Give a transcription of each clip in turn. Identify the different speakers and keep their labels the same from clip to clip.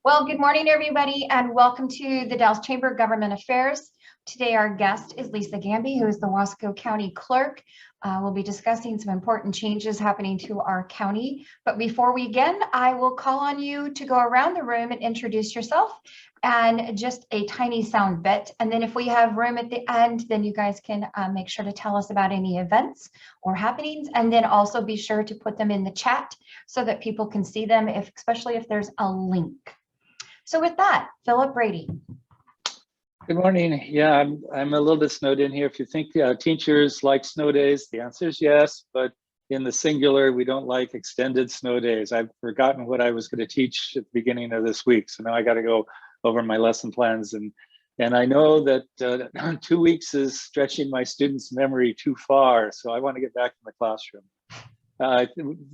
Speaker 1: Well, good morning, everybody, and welcome to the Dalles Chamber of Government Affairs. Today, our guest is Lisa Gambee, who is the Wasco County Clerk. We'll be discussing some important changes happening to our county. But before we begin, I will call on you to go around the room and introduce yourself and just a tiny sound bit. And then if we have room at the end, then you guys can make sure to tell us about any events or happenings, and then also be sure to put them in the chat so that people can see them, especially if there's a link. So with that, Philip Brady.
Speaker 2: Good morning. Yeah, I'm a little bit snowed in here. If you think teachers like snow days, the answer is yes, but in the singular, we don't like extended snow days. I've forgotten what I was going to teach at the beginning of this week, so now I got to go over my lesson plans. And I know that 2 weeks is stretching my students' memory too far, so I want to get back in the classroom.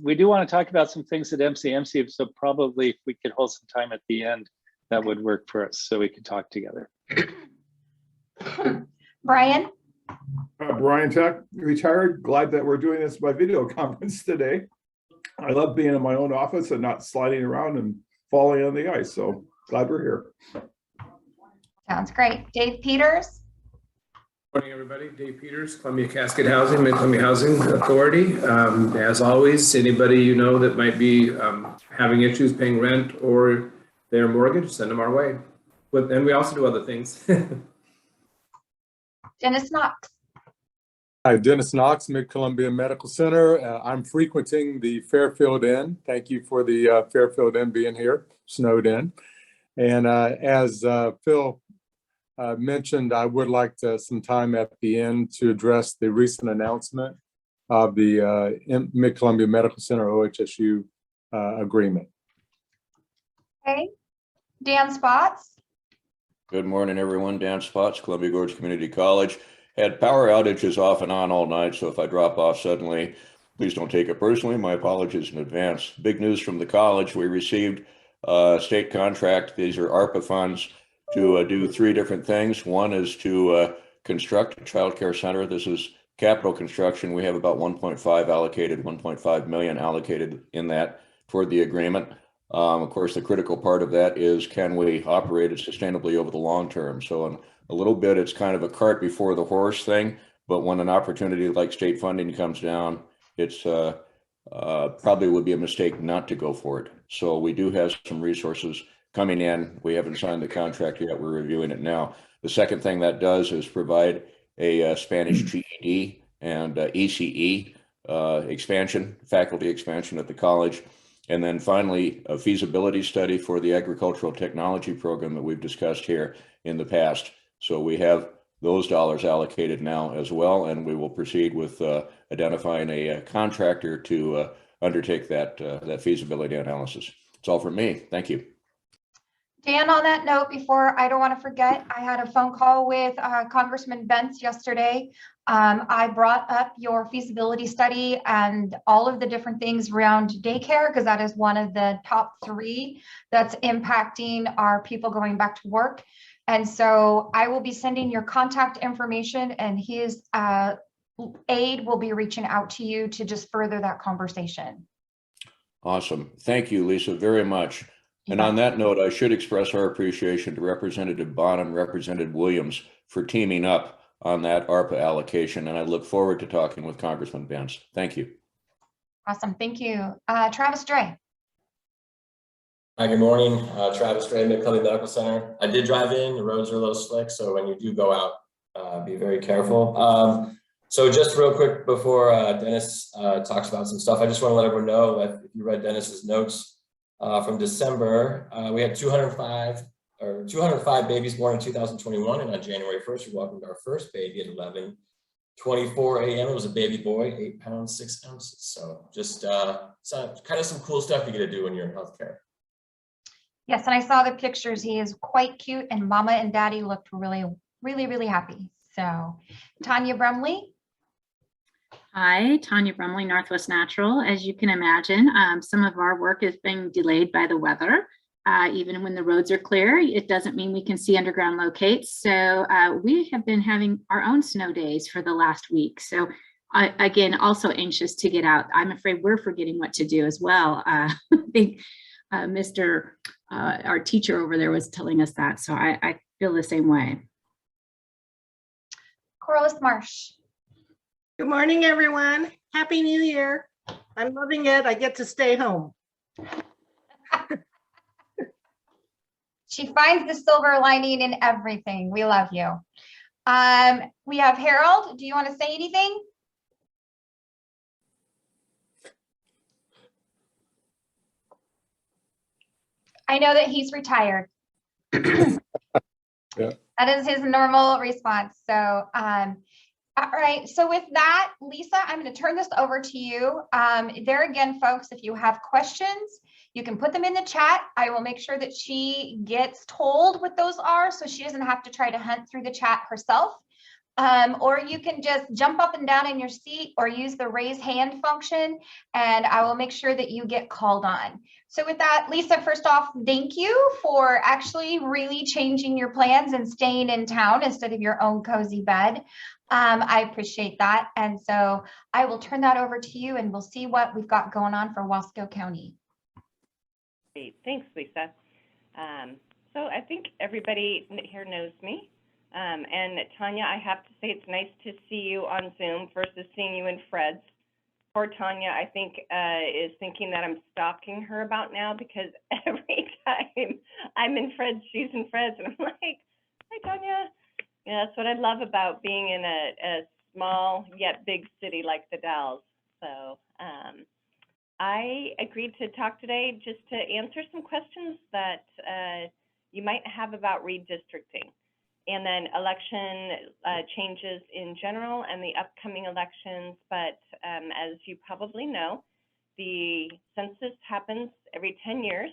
Speaker 2: We do want to talk about some things at MCMC, so probably if we could hold some time at the end, that would work for us so we could talk together.
Speaker 1: Brian?
Speaker 3: Brian Tech, retired. Glad that we're doing this by video conference today. I love being in my own office and not sliding around and falling on the ice. So glad we're here.
Speaker 1: Sounds great. Dave Peters?
Speaker 4: Good morning, everybody. Dave Peters, Columbia Cascade Housing, Mid-Columbia Housing Authority. As always, anybody you know that might be having issues paying rent or their mortgage, send them our way. And we also do other things.
Speaker 1: Dennis Knox.
Speaker 5: Hi, Dennis Knox, Mid-Columbia Medical Center. I'm frequenting the Fairfield Inn. Thank you for the Fairfield Inn being here, snowed in. And as Phil mentioned, I would like some time at the end to address the recent announcement of the Mid-Columbia Medical Center OHSU agreement.
Speaker 1: Okay. Dan Spots.
Speaker 6: Good morning, everyone. Dan Spots, Columbia Gorge Community College. Had power outages off and on all night, so if I drop off suddenly, please don't take it personally. My apologies in advance. Big news from the college. We received a state contract. These are ARPA funds to do 3 different things. One is to construct a child care center. This is capital construction. We have about 1.5 allocated, 1.5 million allocated in that toward the agreement. Of course, the critical part of that is, can we operate it sustainably over the long term? So in a little bit, it's kind of a cart before the horse thing, but when an opportunity like state funding comes down, it's probably would be a mistake not to go for it. So we do have some resources coming in. We haven't signed the contract yet. We're reviewing it now. The second thing that does is provide a Spanish GED and ECE expansion, faculty expansion at the college. And then finally, a feasibility study for the agricultural technology program that we've discussed here in the past. So we have those dollars allocated now as well, and we will proceed with identifying a contractor to undertake that feasibility analysis. That's all from me. Thank you.
Speaker 1: Dan, on that note, I don't want to forget, I had a phone call with Congressman Bentz yesterday. I brought up your feasibility study and all of the different things around daycare, because that is one of the top 3 that's impacting our people going back to work. And so I will be sending your contact information, and his aide will be reaching out to you to just further that conversation.
Speaker 6: Awesome. Thank you, Lisa, very much. And on that note, I should express our appreciation to Representative Bonham, Representative Williams for teaming up on that ARPA allocation. And I look forward to talking with Congressman Bentz. Thank you.
Speaker 1: Awesome. Thank you. Travis Dre.
Speaker 7: Hi, good morning. Travis Dre, Mid-Columbia Medical Center. I did drive in. The roads are a little slick, so when you do go out, be very careful. So just real quick before Dennis talks about some stuff, I just want to let everyone know that if you read Dennis's notes from December, we had 205 babies born in 2021, and on January 1st, we welcomed our first baby at 11:24 a.m. It was a baby boy, 8 pounds, 6 ounces. So just kind of some cool stuff you get to do when you're in healthcare.
Speaker 1: Yes, and I saw the pictures. He is quite cute, and Mama and Daddy looked really, really, really happy. So, Tanya Brumley.
Speaker 8: Hi, Tanya Brumley, Northwest Natural. As you can imagine, some of our work is being delayed by the weather. Even when the roads are clear, it doesn't mean we can see underground locates. So we have been having our own snow days for the last week. So again, also anxious to get out. I'm afraid we're forgetting what to do as well. I think Mr. our teacher over there was telling us that. So I feel the same way.
Speaker 1: Corliss Marsh.
Speaker 9: Good morning, everyone. Happy New Year. I'm loving it. I get to stay home.
Speaker 1: She finds the silver lining in everything. We love you. We have Harold. Do you want to say anything? I know that he's retired.
Speaker 5: Yeah.
Speaker 1: That is his normal response. So, all right. So with that, Lisa, I'm going to turn this over to you. There again, folks, if you have questions, you can put them in the chat. I will make sure that she gets told what those are so she doesn't have to try to hunt through the chat herself. Or you can just jump up and down in your seat or use the raise hand function, and I will make sure that you get called on. So with that, Lisa, first off, thank you for actually really changing your plans and staying in town instead of your own cozy bed. I appreciate that. And so I will turn that over to you and we'll see what we've got going on for Wasco County.
Speaker 10: Great, thanks, Lisa. So I think everybody here knows me. And Tanya, I have to say it's nice to see you on Zoom versus seeing you in Fred's. Poor Tanya, I think, is thinking that I'm stalking her about now because every time I'm in Fred's, she's in Fred's, and I'm like, hi, Tanya. Yeah, that's what I love about being in a small yet big city like the Dalles. So I agreed to talk today just to answer some questions that you might have about redistricting, and then election changes in general and the upcoming elections. But as you probably know, the census happens every 10 years.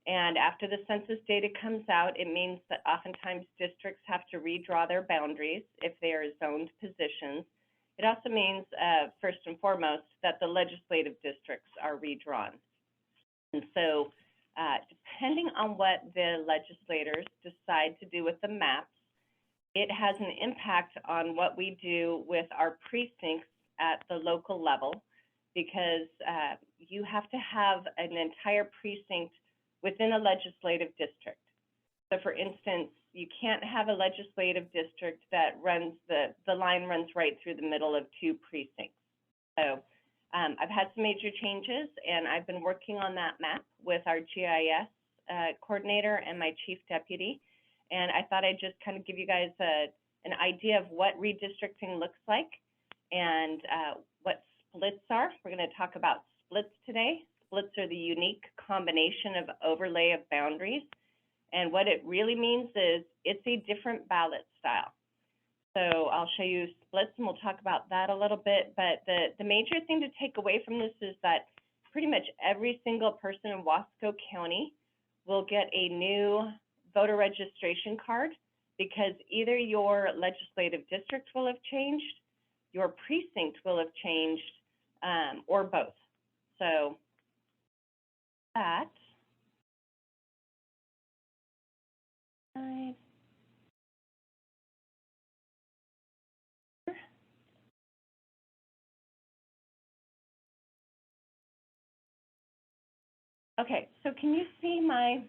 Speaker 10: And after the census data comes out, it means that oftentimes districts have to redraw their boundaries if they are zoned positions. It also means, first and foremost, that the legislative districts are redrawn. And so depending on what the legislators decide to do with the maps, it has an impact on what we do with our precincts at the local level, because you have to have an entire precinct within a legislative district. So for instance, you can't have a legislative district that runs, the line runs right through the middle of two precincts. So I've had some major changes, and I've been working on that map with our GIS coordinator and my chief deputy. And I thought I'd just kind of give you guys an idea of what redistricting looks like and what splits are. We're going to talk about splits today. Splits are the unique combination of overlay of boundaries. And what it really means is it's a different ballot style. So I'll show you splits and we'll talk about that a little bit. But the major thing to take away from this is that pretty much every single person in Wasco County will get a new voter registration card, because either your legislative district will have changed, your precinct will have changed, or both. So that. Okay, so can you see my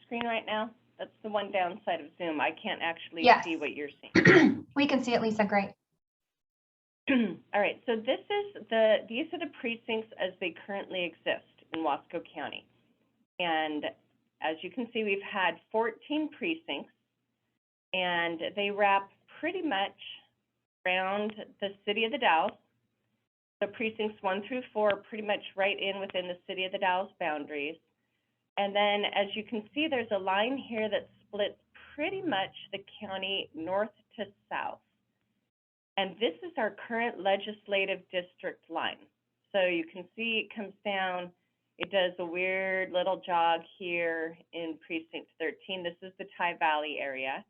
Speaker 10: screen right now? That's the one downside of Zoom. I can't actually see what you're seeing.
Speaker 1: We can see it, Lisa. Great.
Speaker 10: All right, so these are the precincts as they currently exist in Wasco County. And as you can see, we've had 14 precincts, and they wrap pretty much around the city of the Dalles. So precincts 1 through 4 are pretty much right in within the city of the Dalles boundaries. And then as you can see, there's a line here that splits pretty much the county north to south. And this is our current legislative district line. So you can see it comes down, it does a weird little jog here in precinct 13. This is the Ty Valley area.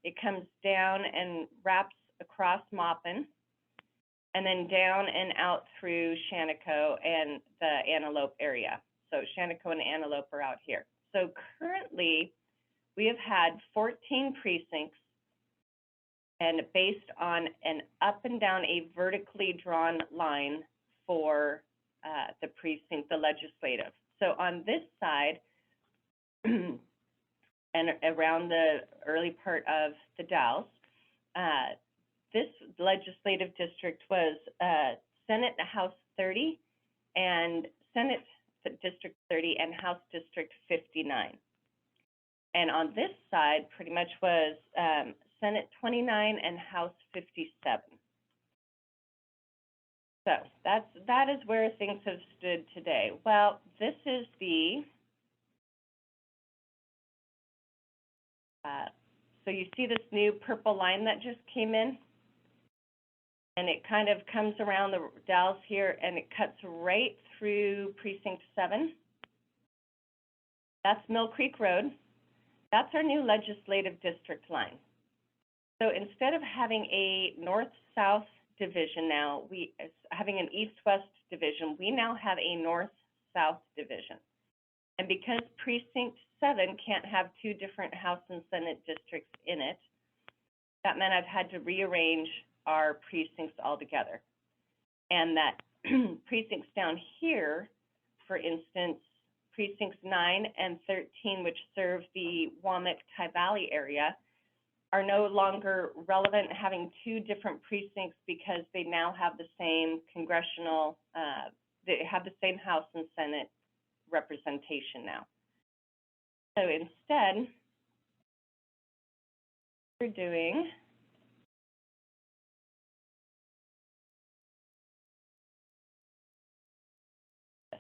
Speaker 10: It comes down and wraps across Maupin, and then down and out through Shantico and the Antelope area. So Shantico and Antelope are out here. So currently, we have had 14 precincts, and based on an up and down, a vertically drawn line for the precinct, the legislative. So on this side, and around the early part of the Dalles. This legislative district was Senate House 30 and Senate District 30 and House District 59. And on this side pretty much was Senate 29 and House 57. So that is where things have stood today. Well, this is the so you see this new purple line that just came in, and it kind of comes around the Dalles here, and it cuts right through Precinct 7. That's Mill Creek Road. That's our new legislative district line. So instead of having a north-south division now, having an east-west division, we now have a north-south division. And because Precinct 7 can't have two different House and Senate districts in it, that meant I've had to rearrange our precincts altogether. And that precincts down here, for instance, Precincts 9 and 13, which serve the Wamak-Ty Valley area, are no longer relevant, having two different precincts because they now have the same congressional, they have the same House and Senate representation now. So instead, we're doing this.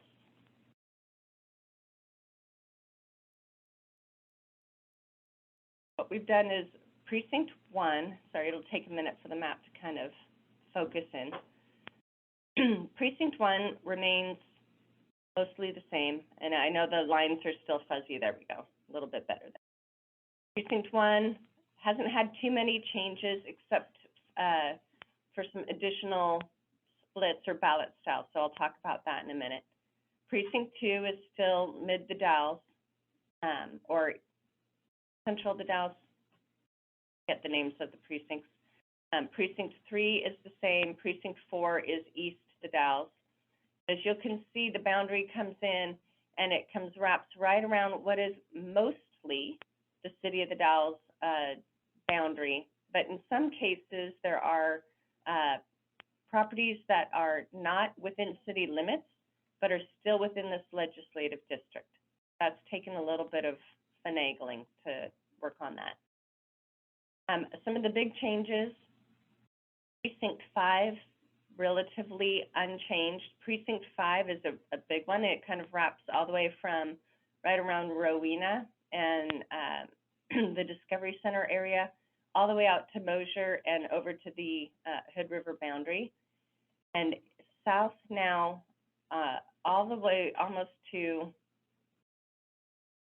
Speaker 10: What we've done is Precinct 1, sorry, it'll take a minute for the map to kind of focus in. Precinct 1 remains mostly the same, and I know the lines are still fuzzy. There we go, a little bit better there. Precinct 1 hasn't had too many changes except for some additional splits or ballot styles, so I'll talk about that in a minute. Precinct 2 is still mid the Dalles, or central the Dalles, get the names of the precincts. Precinct 3 is the same. Precinct 4 is east the Dalles. As you can see, the boundary comes in and it wraps right around what is mostly the city of the Dalles boundary. But in some cases, there are properties that are not within city limits, but are still within this legislative district. That's taken a little bit of finagling to work on that. Some of the big changes, Precinct 5, relatively unchanged. Precinct 5 is a big one. It kind of wraps all the way from right around Rowena and the Discovery Center area, all the way out to Mosier and over to the Hood River boundary. And south now, all the way almost to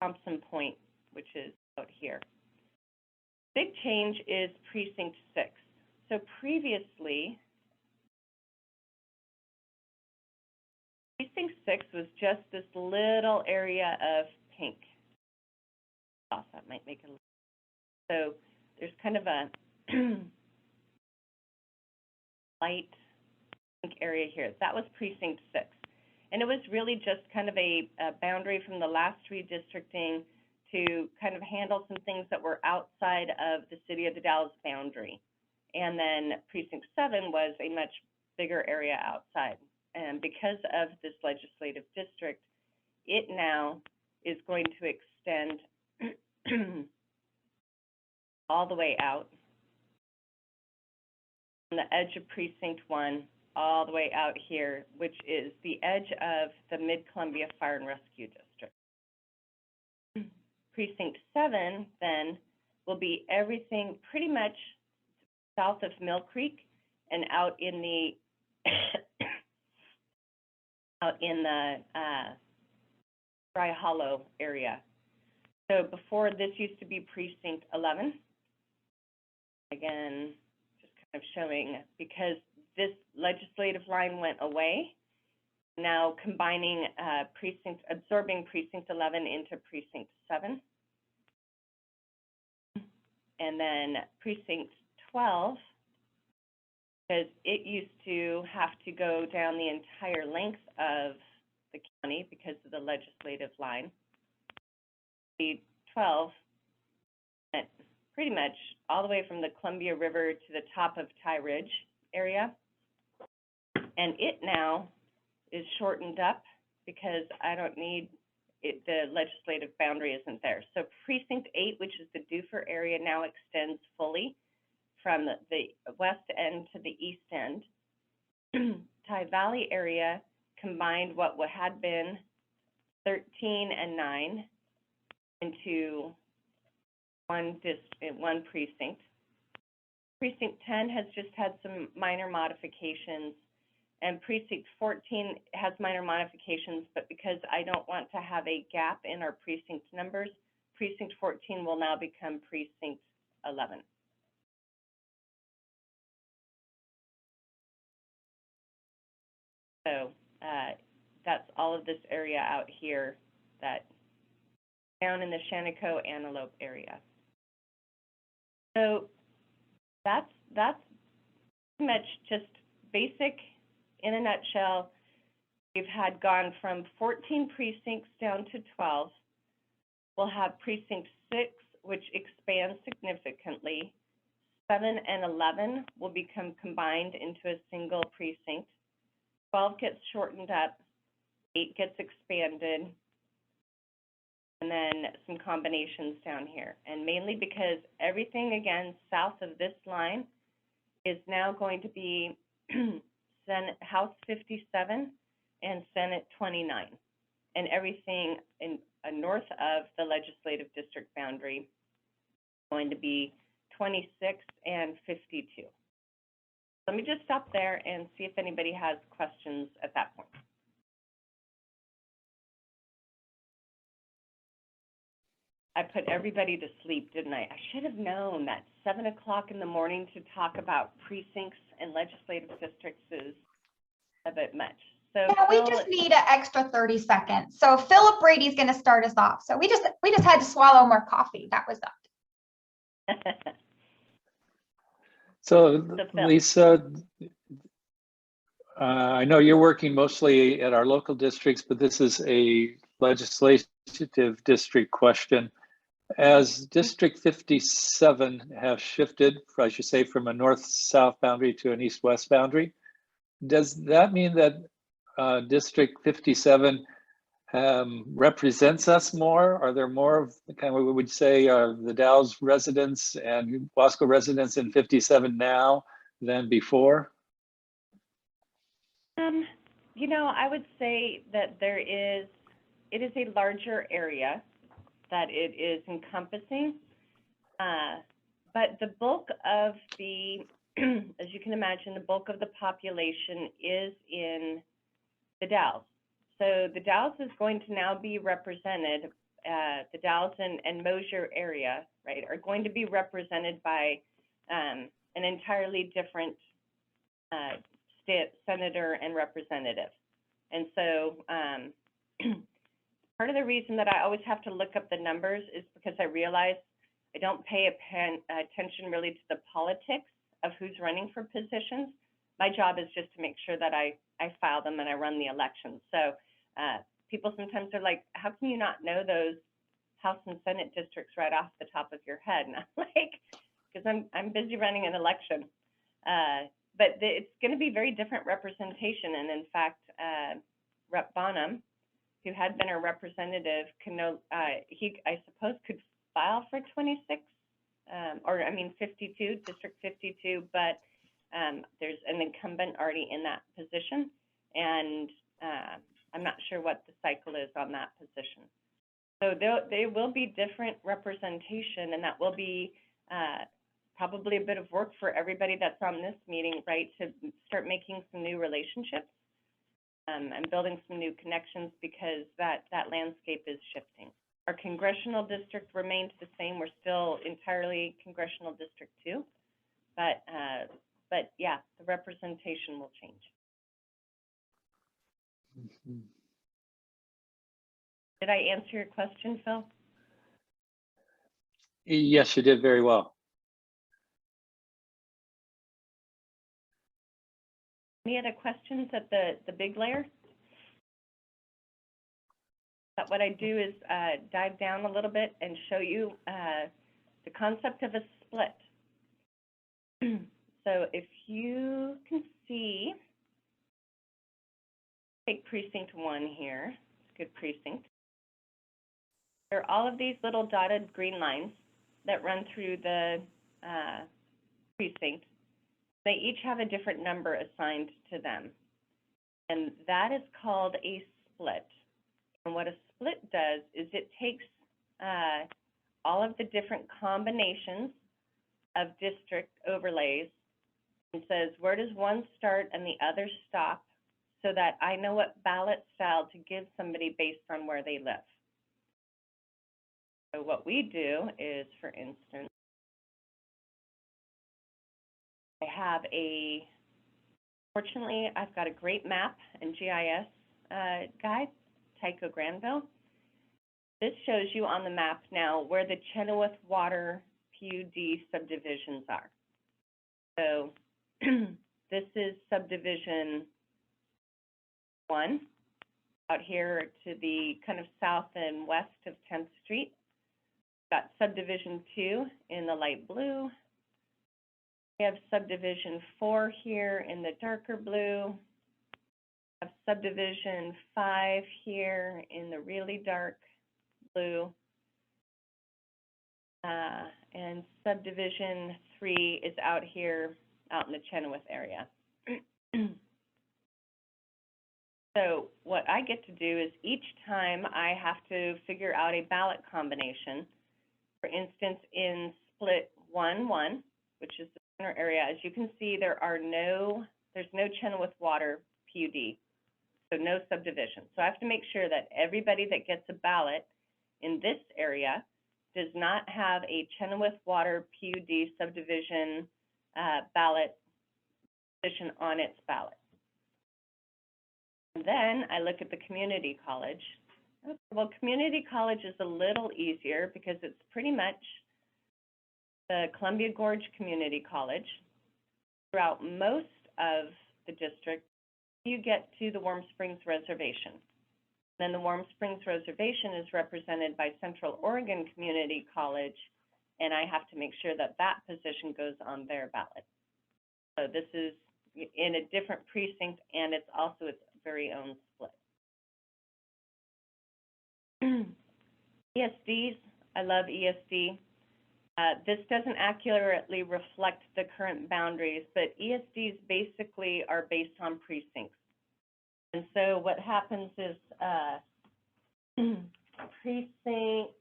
Speaker 10: Thompson Point, which is out here. Big change is Precinct 6. So previously, Precinct 6 was just this little area of pink. Oh, that might make it. So there's kind of a light pink area here. That was Precinct 6. And it was really just kind of a boundary from the last redistricting to kind of handle some things that were outside of the city of the Dalles boundary. And then Precinct 7 was a much bigger area outside. And because of this legislative district, it now is going to extend all the way out on the edge of Precinct 1, all the way out here, which is the edge of the Mid-Columbia Fire and Rescue District. Precinct 7 then will be everything pretty much south of Mill Creek and out in the Dry Hollow area. So before, this used to be Precinct 11. Again, just kind of showing, because this legislative line went away, now combining absorbing Precinct 11 into Precinct 7. And then Precinct 12, because it used to have to go down the entire length of the county because of the legislative line. the 12, pretty much all the way from the Columbia River to the top of Tie Ridge area. And it now is shortened up because I don't need it, the legislative boundary isn't there. So Precinct 8, which is the Duffer area, now extends fully from the west end to the east end. Tie Valley area combined what had been 13 and 9 into one precinct. Precinct 10 has just had some minor modifications, and Precinct 14 has minor modifications, but because I don't want to have a gap in our precinct numbers, Precinct 14 will now become Precinct 11. So that's all of this area out here, that down in the Shannecoe Antelope area. So that's pretty much just basic in a nutshell. We've had gone from 14 precincts down to 12. We'll have Precinct 6, which expands significantly. 7 and 11 will become combined into a single precinct. 12 gets shortened up, 8 gets expanded, and then some combinations down here. And mainly because everything, again, south of this line is now going to be Senate House 57 and Senate 29. And everything in north of the legislative district boundary going to be 26 and 52. Let me just stop there and see if anybody has questions at that point. I put everybody to sleep, didn't I? I should have known that 7 o'clock in the morning to talk about precincts and legislative districts is a bit much. So
Speaker 1: yeah, we just need an extra 30 seconds. So Philip Brady's going to start us off. So we just had to swallow more coffee. That was that.
Speaker 2: So Lisa, I know you're working mostly at our local districts, but this is a legislative district question. As District 57 has shifted, I should say, from a north-south boundary to an east-west boundary, does that mean that District 57 represents us more? Are there more of kind of what we would say are the Dalles residents and Wasco residents in 57 now than before?
Speaker 10: You know, I would say that it is a larger area that it is encompassing, but the bulk of the, as you can imagine, the bulk of the population is in the Dalles. So the Dalles is going to now be represented, the Dalles and Mosier area, right, are going to be represented by an entirely different state senator and representative. And so part of the reason that I always have to look up the numbers is because I realize I don't pay attention really to the politics of who's running for positions. My job is just to make sure that I file them and I run the elections. So people sometimes are like, how can you not know those House and Senate districts right off the top of your head? And I'm like, because I'm busy running an election. But it's going to be very different representation. And in fact, Rep. Bonham, who had been a representative, he, I suppose, could file for 26, or I mean 52, District 52, but there's an incumbent already in that position, and I'm not sure what the cycle is on that position. So there will be different representation, and that will be probably a bit of work for everybody that's on this meeting, right, to start making some new relationships and building some new connections, because that landscape is shifting. Our congressional district remains the same. We're still entirely congressional district 2, but yeah, the representation will change. Did I answer your question, Phil?
Speaker 2: Yes, you did very well. Any
Speaker 10: other questions at the big layer? But what I do is dive down a little bit and show you the concept of a split. So if you can see, take precinct 1 here, it's a good precinct. There are all of these little dotted green lines that run through the precinct. They each have a different number assigned to them. And that is called a split. And what a split does is it takes all of the different combinations of district overlays and says, where does one start and the other stop, so that I know what ballot style to give somebody based on where they live. So what we do is, for instance, I have fortunately, I've got a great map and GIS guide, Tycho Granville. This shows you on the map now where the Chenoweth Water PUD subdivisions are. So this is subdivision 1 out here to the kind of south and west of 10th Street. Got subdivision 2 in the light blue. We have subdivision 4 here in the darker blue. We have subdivision 5 here in the really dark blue. And subdivision 3 is out here, out in the Chenoweth area. So what I get to do is each time I have to figure out a ballot combination. For instance, in split 1-1, which is the center area, as you can see, there's no Chenoweth Water PUD, so no subdivision. So I have to make sure that everybody that gets a ballot in this area does not have a Chenoweth Water PUD subdivision ballot position on its ballot. And then I look at the community college. Well, community college is a little easier because it's pretty much the Columbia Gorge Community College. Throughout most of the district, you get to the Warm Springs Reservation. Then the Warm Springs Reservation is represented by Central Oregon Community College, and I have to make sure that that position goes on their ballot. So this is in a different precinct, and it's also its very own split. ESDs, I love ESD. This doesn't accurately reflect the current boundaries, but ESDs basically are based on precincts. And so what happens is precincts,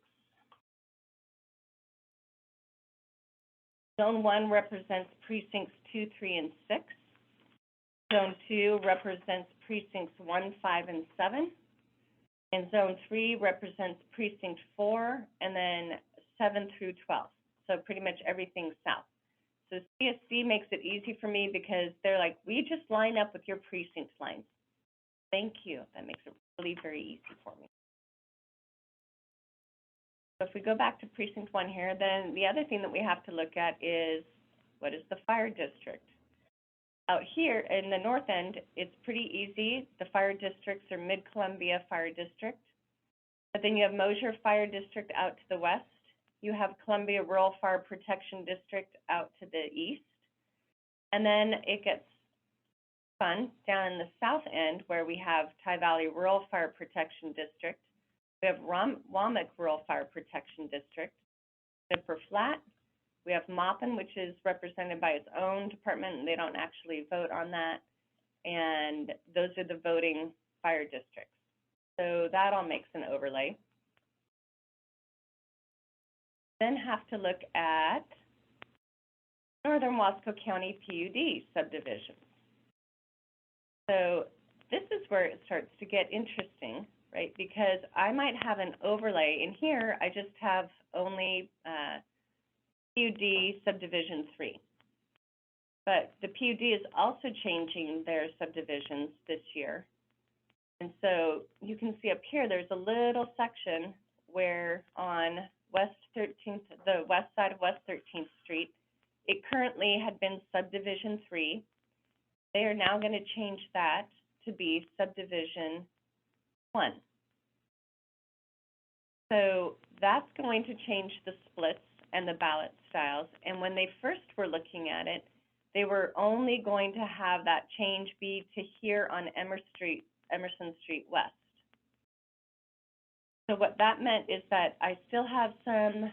Speaker 10: Zone 1 represents precincts 2, 3, and 6. Zone 2 represents precincts 1, 5, and 7. And Zone 3 represents precinct 4, and then 7 through 12. So pretty much everything south. So CSD makes it easy for me because they're like, we just line up with your precinct lines. Thank you. That makes it really very easy for me. So if we go back to precinct 1 here, then the other thing that we have to look at is, what is the fire district? Out here in the north end, it's pretty easy. The fire districts are Mid-Columbia Fire District. But then you have Mosier Fire District out to the west. You have Columbia Rural Fire Protection District out to the east. And then it gets fun down in the south end where we have Ty Valley Rural Fire Protection District. We have Womack Rural Fire Protection District. Zipper Flat. We have Maupin, which is represented by its own department, and they don't actually vote on that. And those are the voting fire districts. So that all makes an overlay. Then have to look at Northern Wasco County PUD subdivisions. So this is where it starts to get interesting, right? Because I might have an overlay. In here, I just have only PUD subdivision 3. But the PUD is also changing their subdivisions this year. And so you can see up here, there's a little section where on West 13th, the west side of West 13th Street, it currently had been subdivision 3. They are now going to change that to be subdivision 1. So that's going to change the splits and the ballot styles. And when they first were looking at it, they were only going to have that change be to here on Emerson Street West. So what that meant is that I still have some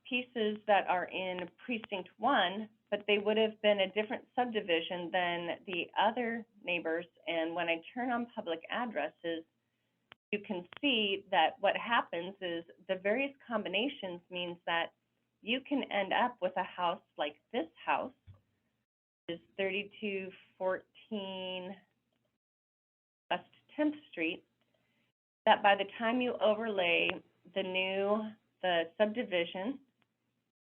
Speaker 10: pieces that are in Precinct 1, but they would have been a different subdivision than the other neighbors. And when I turn on public addresses, you can see that what happens is the various combinations means that you can end up with a house like this house, is 3214 West 10th Street, that by the time you overlay the subdivision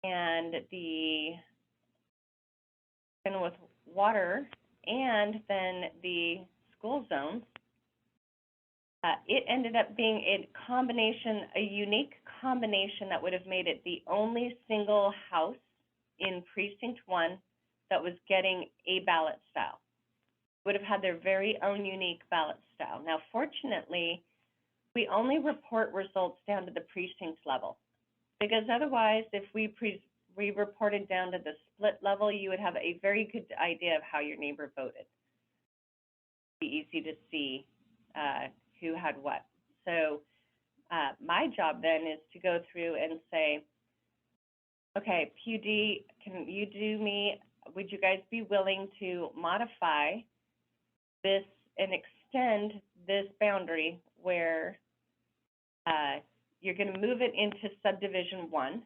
Speaker 10: and with water and then the school zones, it ended up being a unique combination that would have made it the only single house in Precinct 1 that was getting a ballot style. Would have had their very own unique ballot style. Now, fortunately, we only report results down to the precinct level, because otherwise, if we reported down to the split level, you would have a very good idea of how your neighbor voted. It'd be easy to see who had what. So my job then is to go through and say, okay, PUD, would you guys be willing to modify this and extend this boundary where you're going to move it into Subdivision 1.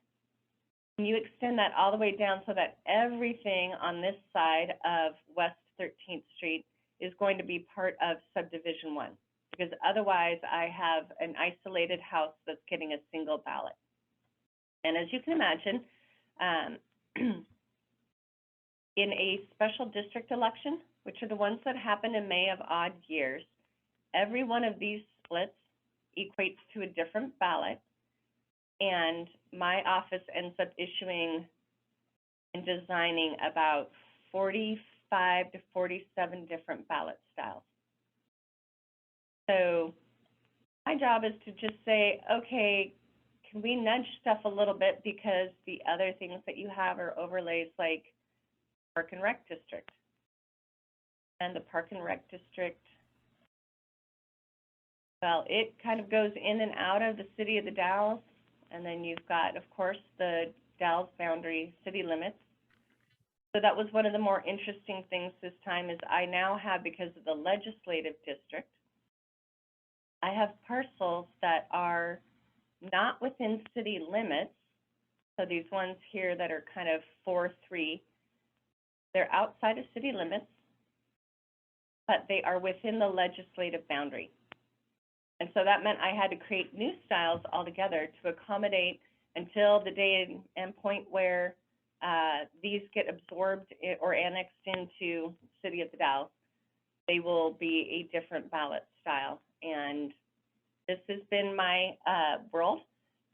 Speaker 10: And you extend that all the way down so that everything on this side of West 13th Street is going to be part of Subdivision 1. Because otherwise I have an isolated house that's getting a single ballot. And as you can imagine, in a special district election, which are the ones that happen in May of odd years, every one of these splits equates to a different ballot, and my office ends up issuing and designing about 45 to 47 different ballot styles. So my job is to just say, okay, can we nudge stuff a little bit, because the other things that you have are overlays like Park and Rec District. And the Park and Rec District, well, it kind of goes in and out of the city of the Dalles. And then you've got, of course, the Dalles boundary city limits. So that was one of the more interesting things this time, is I now have, because of the legislative district, I have parcels that are not within city limits. So these ones here that are kind of 4-3, they're outside of city limits, but they are within the legislative boundary. And so that meant I had to create new styles altogether to accommodate until the day and point where these get absorbed or annexed into City of the Dalles. They will be a different ballot style. And this has been my world,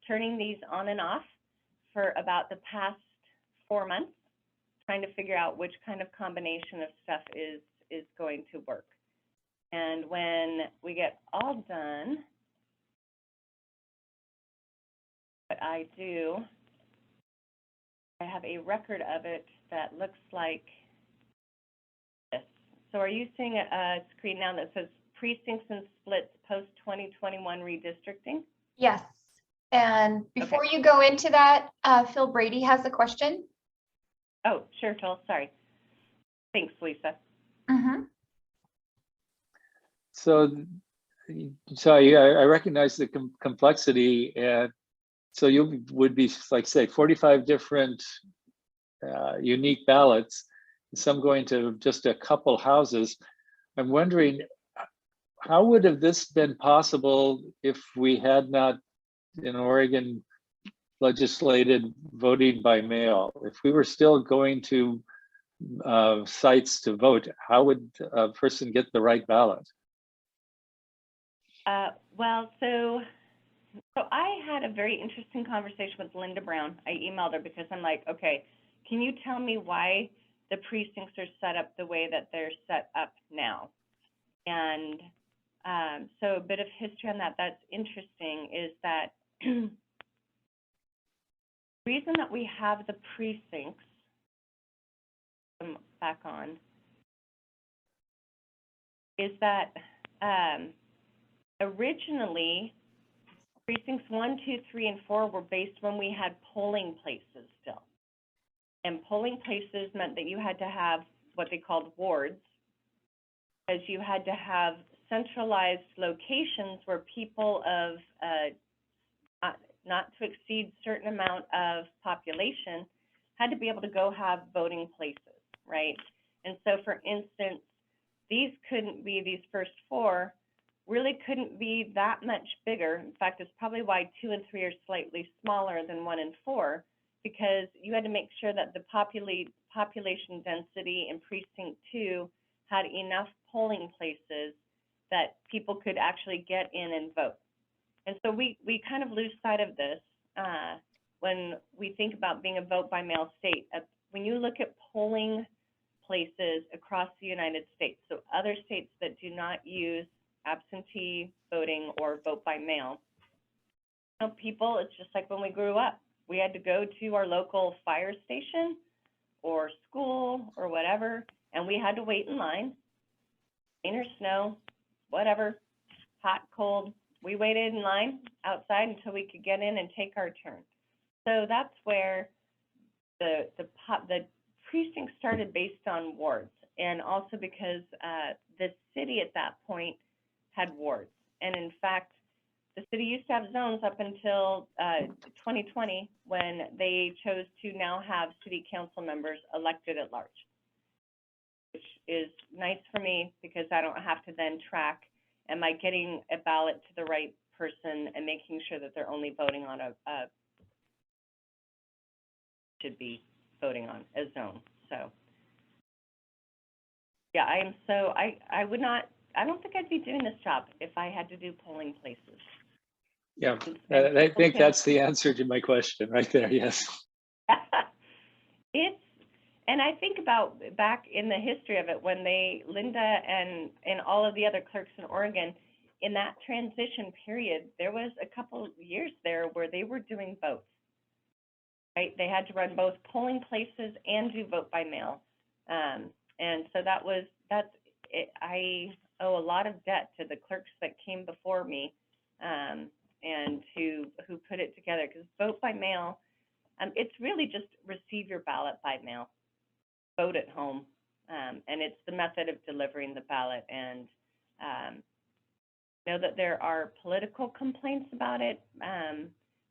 Speaker 10: turning these on and off for about the past 4 months, trying to figure out which kind of combination of stuff is going to work. And when we get all done, what I do, I have a record of it that looks like this. So are you seeing a screen now that says Precincts and Splits post-2021 redistricting?
Speaker 1: Yes. And before you go into that, Phil Brady has a question.
Speaker 10: Oh, sure, Joel, sorry. Thanks, Lisa.
Speaker 1: Mm-hmm.
Speaker 2: So I recognize the complexity, and so you would be, like, say, 45 different unique ballots, some going to just a couple houses. I'm wondering, how would have this been possible if we had not, in Oregon, legislated voting by mail? If we were still going to sites to vote, how would a person get the right ballot?
Speaker 10: Well, so I had a very interesting conversation with Linda Brown. I emailed her because I'm like, okay, can you tell me why the precincts are set up the way that they're set up now? And so a bit of history on that that's interesting is that reason that we have the precincts back on is that originally precincts 1, 2, 3, and 4 were based when we had polling places still. And polling places meant that you had to have what they called wards, because you had to have centralized locations where people of not to exceed certain amount of population had to be able to go have voting places, right? And so, for instance, these first 4 really couldn't be that much bigger. In fact, it's probably why 2 and 3 are slightly smaller than 1 and 4, because you had to make sure that the population density in precinct 2 had enough polling places that people could actually get in and vote. And so we kind of lose sight of this when we think about being a vote by mail state. When you look at polling places across the United States, so other states that do not use absentee voting or vote by mail, people, it's just like when we grew up. We had to go to our local fire station or school or whatever, and we had to wait in line, rain or snow, whatever, hot, cold. We waited in line outside until we could get in and take our turn. So that's where the precinct started based on wards, and also because the city at that point had wards. And in fact, the city used to have zones up until 2020, when they chose to now have city council members elected at large, which is nice for me because I don't have to then track, am I getting a ballot to the right person and making sure that they're only voting on should be voting on a zone. So yeah, I would not, I don't think I'd be doing this job if I had to do polling places.
Speaker 2: Yeah, I think that's the answer to my question right there, yes.
Speaker 10: And I think about back in the history of it, when Linda and all of the other clerks in Oregon, in that transition period, there was a couple of years there where they were doing both, right? They had to run both polling places and do vote by mail. And so that's it. I owe a lot of debt to the clerks that came before me, and who put it together, because vote by mail, it's really just receive your ballot by mail, vote at home, and it's the method of delivering the ballot. And know that there are political complaints about it,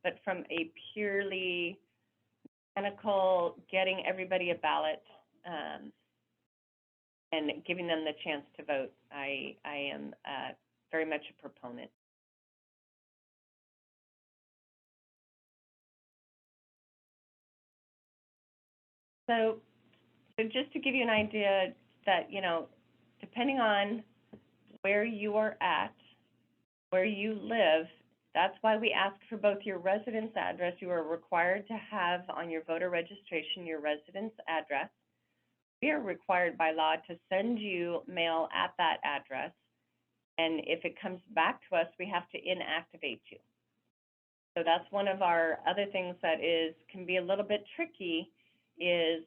Speaker 10: but from a purely mechanical getting everybody a ballot and giving them the chance to vote, I am very much a proponent. So just to give you an idea that, depending on where you are at, where you live, that's why we ask for both your residence address. You are required to have on your voter registration your residence address. We are required by law to send you mail at that address. And if it comes back to us, we have to inactivate you. So that's one of our other things that can be a little bit tricky, is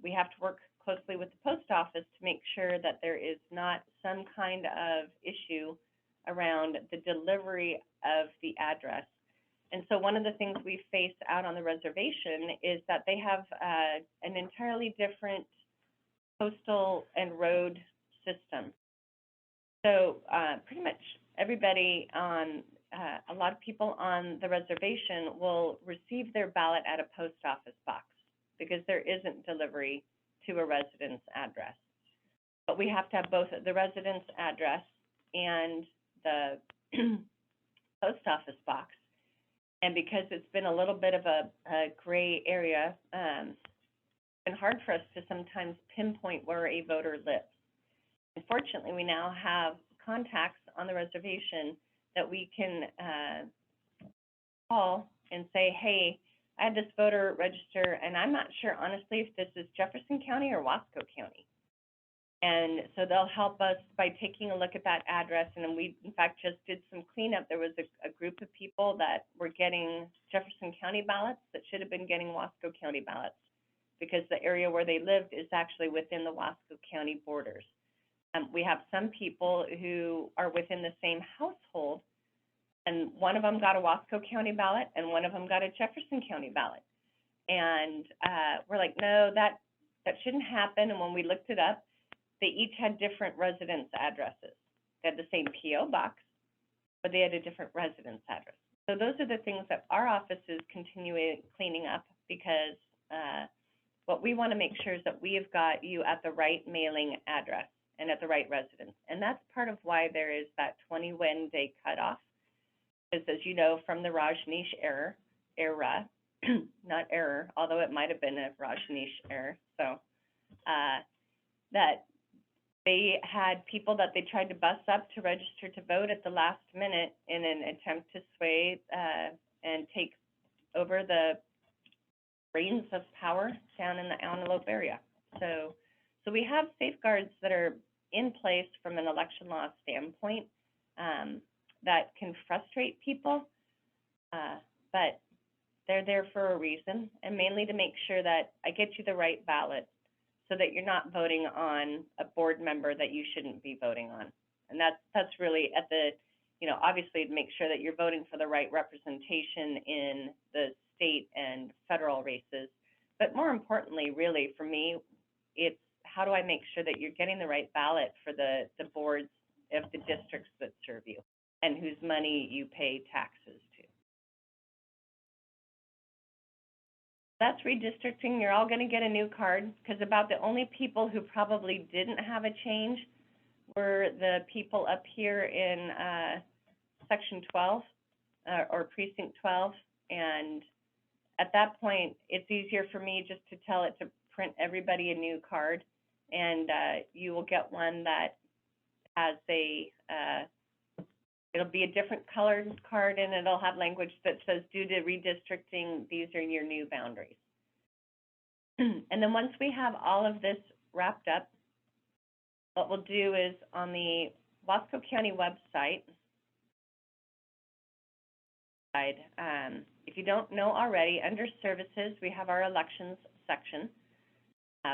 Speaker 10: we have to work closely with the post office to make sure that there is not some kind of issue around the delivery of the address. And so one of the things we face out on the reservation is that they have an entirely different postal and road system. So pretty much everybody a lot of people on the reservation will receive their ballot at a post office box, because there isn't delivery to a residence address. But we have to have both the residence address and the post office box. And because it's been a little bit of a gray area, it's been hard for us to sometimes pinpoint where a voter lives. Unfortunately, we now have contacts on the reservation that we can call and say, hey, I had this voter register, and I'm not sure, honestly, if this is Jefferson County or Wasco County. And so they'll help us by taking a look at that address. And then we, in fact, just did some cleanup. There was a group of people that were getting Jefferson County ballots that should have been getting Wasco County ballots, because the area where they lived is actually within the Wasco County borders. We have some people who are within the same household, and one of them got a Wasco County ballot and one of them got a Jefferson County ballot. And we're like, no, that shouldn't happen. And when we looked it up, they each had different residence addresses. They had the same PO box, but they had a different residence address. So those are the things that our office is continuing cleaning up, because what we want to make sure is that we have got you at the right mailing address and at the right residence. And that's part of why there is that 21-day cutoff. Because as you know, from the Rajneesh era, not error, although it might have been a Rajneesh error, so that they had people that they tried to bus up to register to vote at the last minute in an attempt to sway and take over the reins of power down in the Antelope area. So we have safeguards that are in place from an election law standpoint that can frustrate people, but they're there for a reason, and mainly to make sure that I get you the right ballot, so that you're not voting on a board member that you shouldn't be voting on. And that's really at the, obviously to make sure that you're voting for the right representation in the state and federal races. But more importantly, really for me, it's how do I make sure that you're getting the right ballot for the boards of the districts that serve you and whose money you pay taxes to. That's redistricting. You're all going to get a new card, because about the only people who probably didn't have a change were the people up here in Section 12 or Precinct 12. And at that point, it's easier for me just to tell it to print everybody a new card, and you will get one that has it'll be a different colored card, and it'll have language that says, due to redistricting, these are your new boundaries. And then once we have all of this wrapped up, what we'll do is on the Wasco County website, if you don't know already, under services, we have our elections section.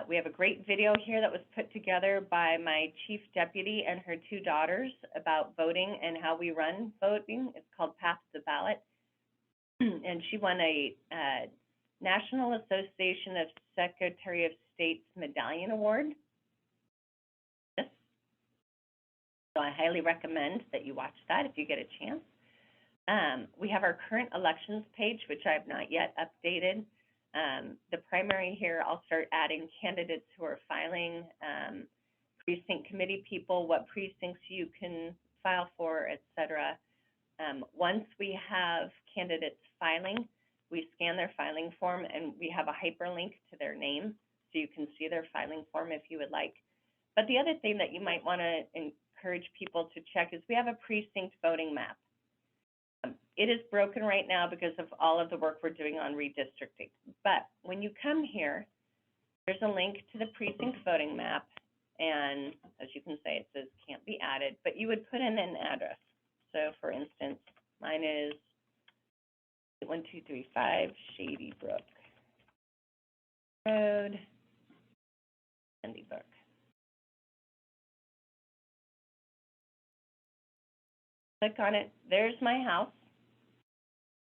Speaker 10: We have a great video here that was put together by my chief deputy and her two daughters about voting and how we run voting. It's called Path to the Ballot. And she won a National Association of Secretary of State's Medallion Award. So I highly recommend that you watch that if you get a chance. We have our current elections page, which I have not yet updated. The primary here, I'll start adding candidates who are filing, precinct committee people, what precincts you can file for, etc. Once we have candidates filing, we scan their filing form and we have a hyperlink to their name, so you can see their filing form if you would like. But the other thing that you might want to encourage people to check is we have a precinct voting map. It is broken right now because of all of the work we're doing on redistricting. But when you come here, there's a link to the precinct voting map. And as you can say, it says can't be added, but you would put in an address. So for instance, mine is 1235 Shady Brook Road, Sandy Brook. Click on it. There's my house.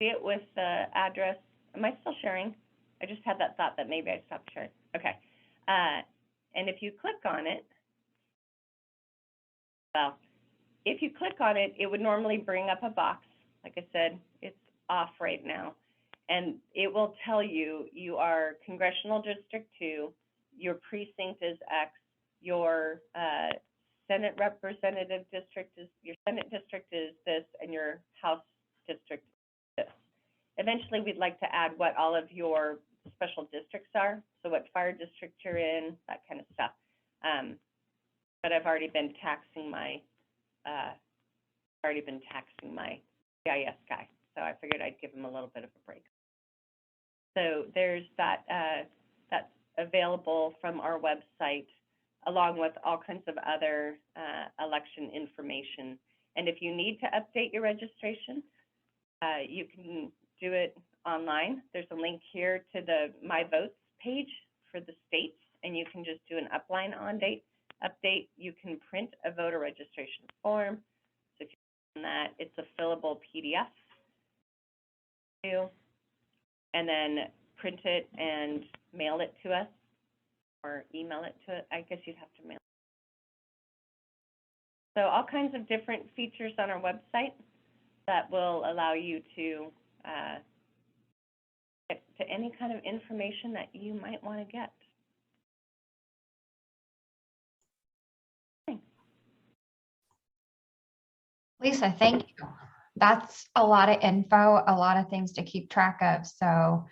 Speaker 10: See it with the address. Am I still sharing? I just had that thought that maybe I stopped sharing. Okay. And if you click on it, well, if you click on it, it would normally bring up a box. Like I said, it's off right now. And it will tell you, you are Congressional District 2, your precinct is X, your Senate representative district is, your Senate district is this, and your House district is this. Eventually, we'd like to add what all of your special districts are, so what fire district you're in, that kind of stuff. But I've already been taxing my GIS guy, so I figured I'd give him a little bit of a break. So there's that, that's available from our website along with all kinds of other election information. And if you need to update your registration, you can do it online. There's a link here to the My Votes page for the states, and you can just do an upline on date update. You can print a voter registration form. So if you're on that, it's a fillable PDF. And then print it and mail it to us, or email it to it. I guess you'd have to mail it. So all kinds of different features on our website that will allow you to get to any kind of information that you might want to get. Thanks.
Speaker 1: Lisa, thank you. That's a lot of info, a lot of things to keep track of. So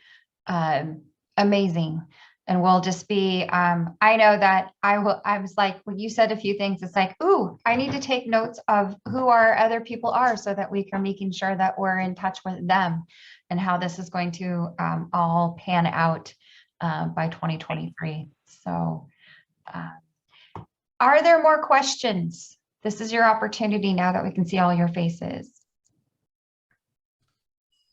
Speaker 1: amazing. And we'll just be, I know that I was like, when you said a few things, it's like, ooh, I need to take notes of who our other people are so that we are making sure that we're in touch with them and how this is going to all pan out by 2023. So are there more questions? This is your opportunity now that we can see all your faces.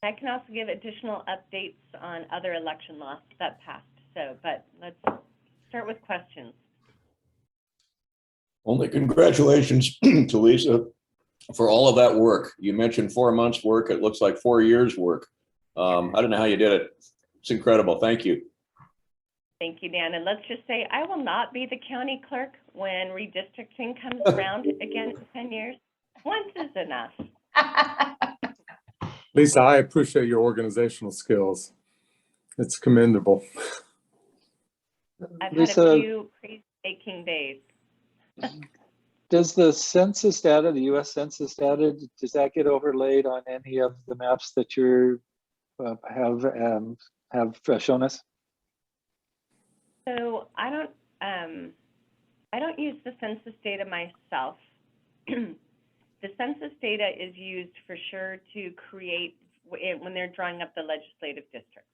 Speaker 10: I can also give additional updates on other election laws that passed. So, but let's start with questions.
Speaker 6: Only congratulations to Lisa for all of that work. You mentioned 4 months work. It looks like 4 years work. I don't know how you did it. It's incredible. Thank you.
Speaker 10: Thank you, Dan. And let's just say I will not be the county clerk when redistricting comes around again in 10 years. Once is enough.
Speaker 5: Lisa, I appreciate your organizational skills. It's commendable.
Speaker 10: I've
Speaker 2: Lisa,
Speaker 10: had a few crazy baking days.
Speaker 2: Does the census data, the U.S. Census data, does that get overlaid on any of the maps that you have shown us?
Speaker 10: So I don't use the census data myself. The census data is used for sure to create when they're drawing up the legislative districts,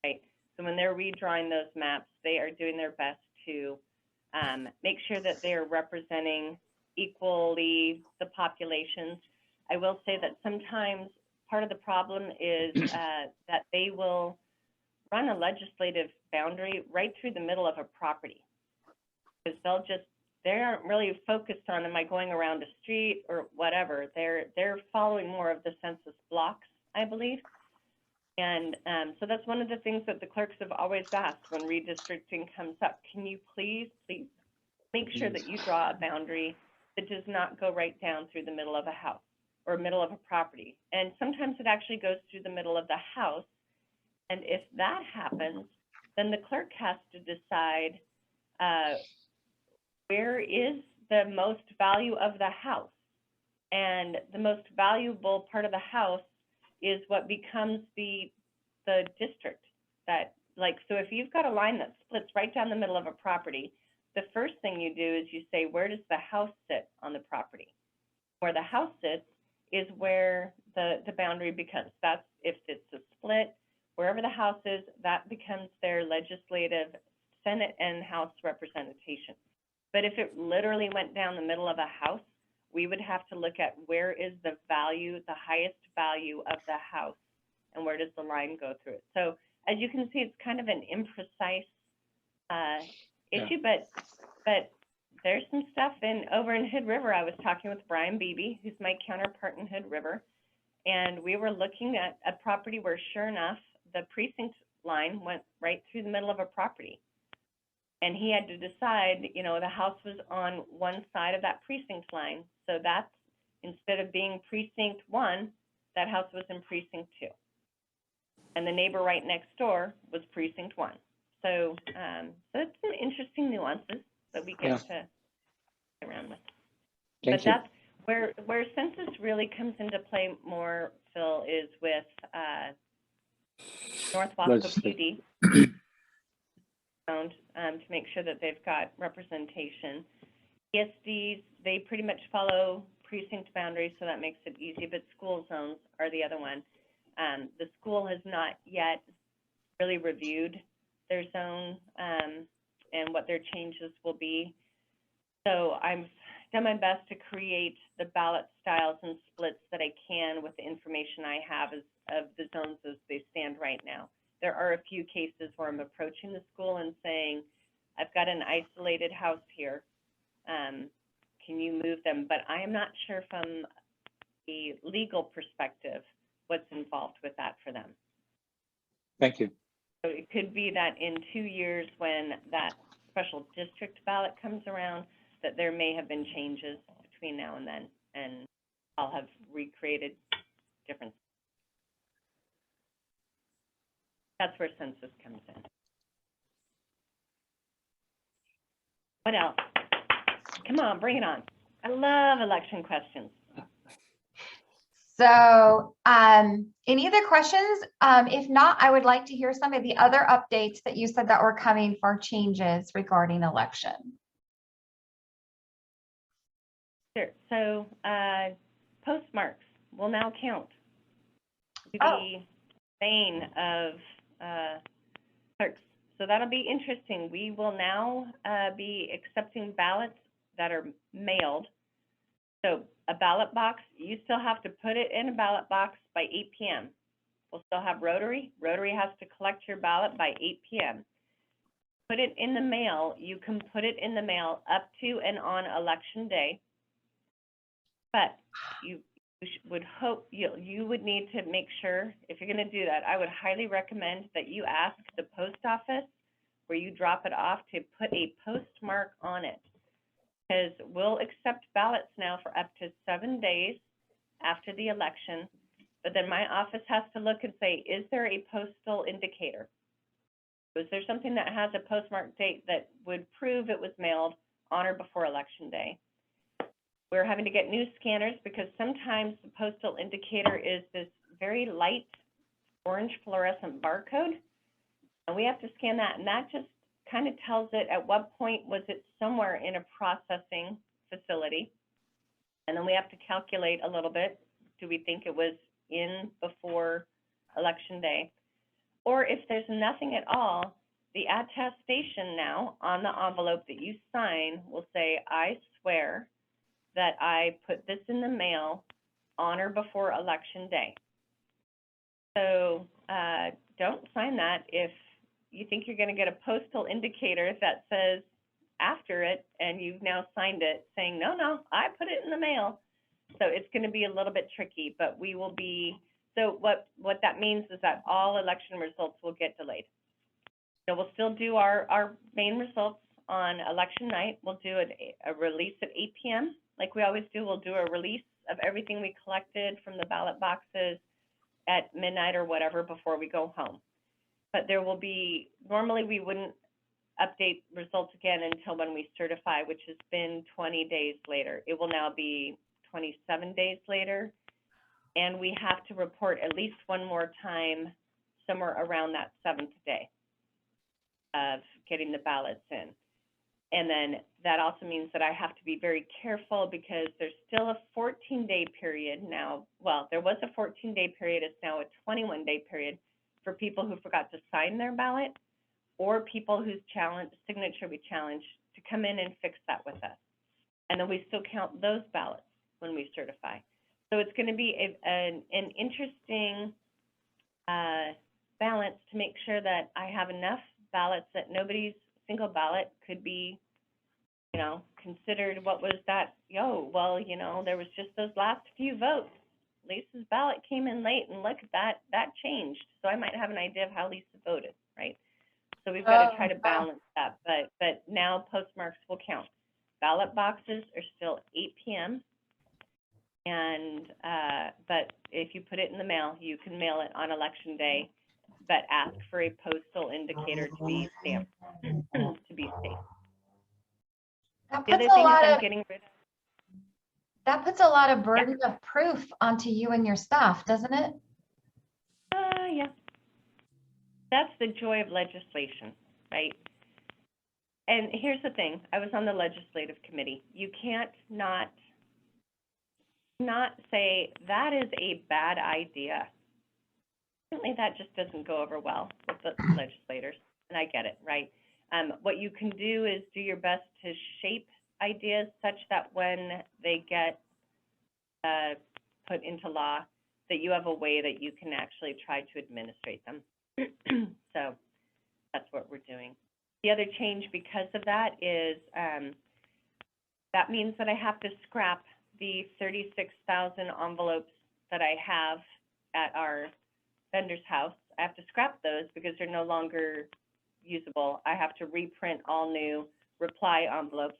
Speaker 10: right? So when they're redrawing those maps, they are doing their best to make sure that they are representing equally the populations. I will say that sometimes part of the problem is that they will run a legislative boundary right through the middle of a property, because they aren't really focused on, am I going around a street or whatever. They're following more of the census blocks, I believe. And so that's one of the things that the clerks have always asked when redistricting comes up. Can you please make sure that you draw a boundary that does not go right down through the middle of a house or middle of a property? And sometimes it actually goes through the middle of the house. And if that happens, then the clerk has to decide where is the most value of the house. And the most valuable part of the house is what becomes the district. That, like, so if you've got a line that splits right down the middle of a property, the first thing you do is you say, where does the house sit on the property? Where the house sits is where the boundary becomes. That's if it's a split, wherever the house is, that becomes their legislative Senate and House representation. But if it literally went down the middle of a house, we would have to look at where is the value, the highest value of the house, and where does the line go through it. So as you can see, it's kind of an imprecise issue, but there's some stuff over in Hood River. I was talking with Brian Beebe, who's my counterpart in Hood River, and we were looking at a property where, sure enough, the precinct line went right through the middle of a property. And he had to decide, you know, the house was on one side of that precinct line. So that's, instead of being precinct 1, that house was in precinct 2. And the neighbor right next door was precinct 1. So that's some interesting nuances that we get to play around with. But that's where census really comes into play more, Phil, is with North Wasco PD. To make sure that they've got representation. ESDs, they pretty much follow precinct boundaries, so that makes it easy, but school zones are the other one. The school has not yet really reviewed their zone and what their changes will be. So I've done my best to create the ballot styles and splits that I can with the information I have of the zones as they stand right now. There are a few cases where I'm approaching the school and saying, I've got an isolated house here. Can you move them? But I am not sure from a legal perspective what's involved with that for them.
Speaker 2: Thank you.
Speaker 10: So it could be that in 2 years when that special district ballot comes around, that there may have been changes between now and then, and I'll have recreated different. That's where census comes in. What else? Come on, bring it on. I love election questions.
Speaker 1: So any other questions? If not, I would like to hear some of the other updates that you said that were coming for changes regarding election.
Speaker 10: Sure. So postmarks will now count. The vein of clerks. So that'll be interesting. We will now be accepting ballots that are mailed. So a ballot box, you still have to put it in a ballot box by 8 p.m. We'll still have Rotary. Rotary has to collect your ballot by 8 p.m. Put it in the mail. You can put it in the mail up to and on election day. But you would hope you would need to make sure, if you're going to do that, I would highly recommend that you ask the post office where you drop it off to put a postmark on it. Because we'll accept ballots now for up to 7 days after the election, but then my office has to look and say, is there a postal indicator? Is there something that has a postmark date that would prove it was mailed on or before election day? We're having to get new scanners because sometimes the postal indicator is this very light orange fluorescent barcode, and we have to scan that, and that just kind of tells it at what point was it somewhere in a processing facility. And then we have to calculate a little bit. Do we think it was in before election day? Or if there's nothing at all, the attestation now on the envelope that you sign will say, I swear that I put this in the mail on or before election day. So don't sign that if you think you're going to get a postal indicator that says after it and you've now signed it saying, no, I put it in the mail. So it's going to be a little bit tricky, but we will be, so what that means is that all election results will get delayed. So we'll still do our main results on election night. We'll do a release at 8 p.m. like we always do. We'll do a release of everything we collected from the ballot boxes at midnight or whatever before we go home. But there will be, normally we wouldn't update results again until when we certify, which has been 20 days later. It will now be 27 days later. And we have to report at least one more time somewhere around that 7th day of getting the ballots in. And then that also means that I have to be very careful because there's still a 14-day period now. Well, there was a 14-day period. It's now a 21-day period for people who forgot to sign their ballot or people whose signature we challenged to come in and fix that with us. And then we still count those ballots when we certify. So it's going to be an interesting balance to make sure that I have enough ballots that nobody's single ballot could be, considered what was that, there was just those last few votes. Lisa's ballot came in late, and look at that changed. So I might have an idea of how Lisa voted, right? So we've got to try to balance that. But now postmarks will count. Ballot boxes are still 8 p.m. And but if you put it in the mail, you can mail it on election day, but ask for a postal indicator to be stamped to be safe.
Speaker 1: That
Speaker 10: The other
Speaker 1: puts a
Speaker 10: thing is
Speaker 1: lot
Speaker 10: I'm
Speaker 1: of
Speaker 10: getting rid of.
Speaker 1: that puts a lot of burden of proof onto you and your staff, doesn't it?
Speaker 10: Yeah. That's the joy of legislation, right? And here's the thing. I was on the legislative committee. You can't not say that is a bad idea. Certainly that just doesn't go over well with the legislators, and I get it, right? What you can do is do your best to shape ideas such that when they get put into law, that you have a way that you can actually try to administrate them. So that's what we're doing. The other change because of that is that means that I have to scrap the 36,000 envelopes that I have at our vendor's house. I have to scrap those because they're no longer usable. I have to reprint all new reply envelopes.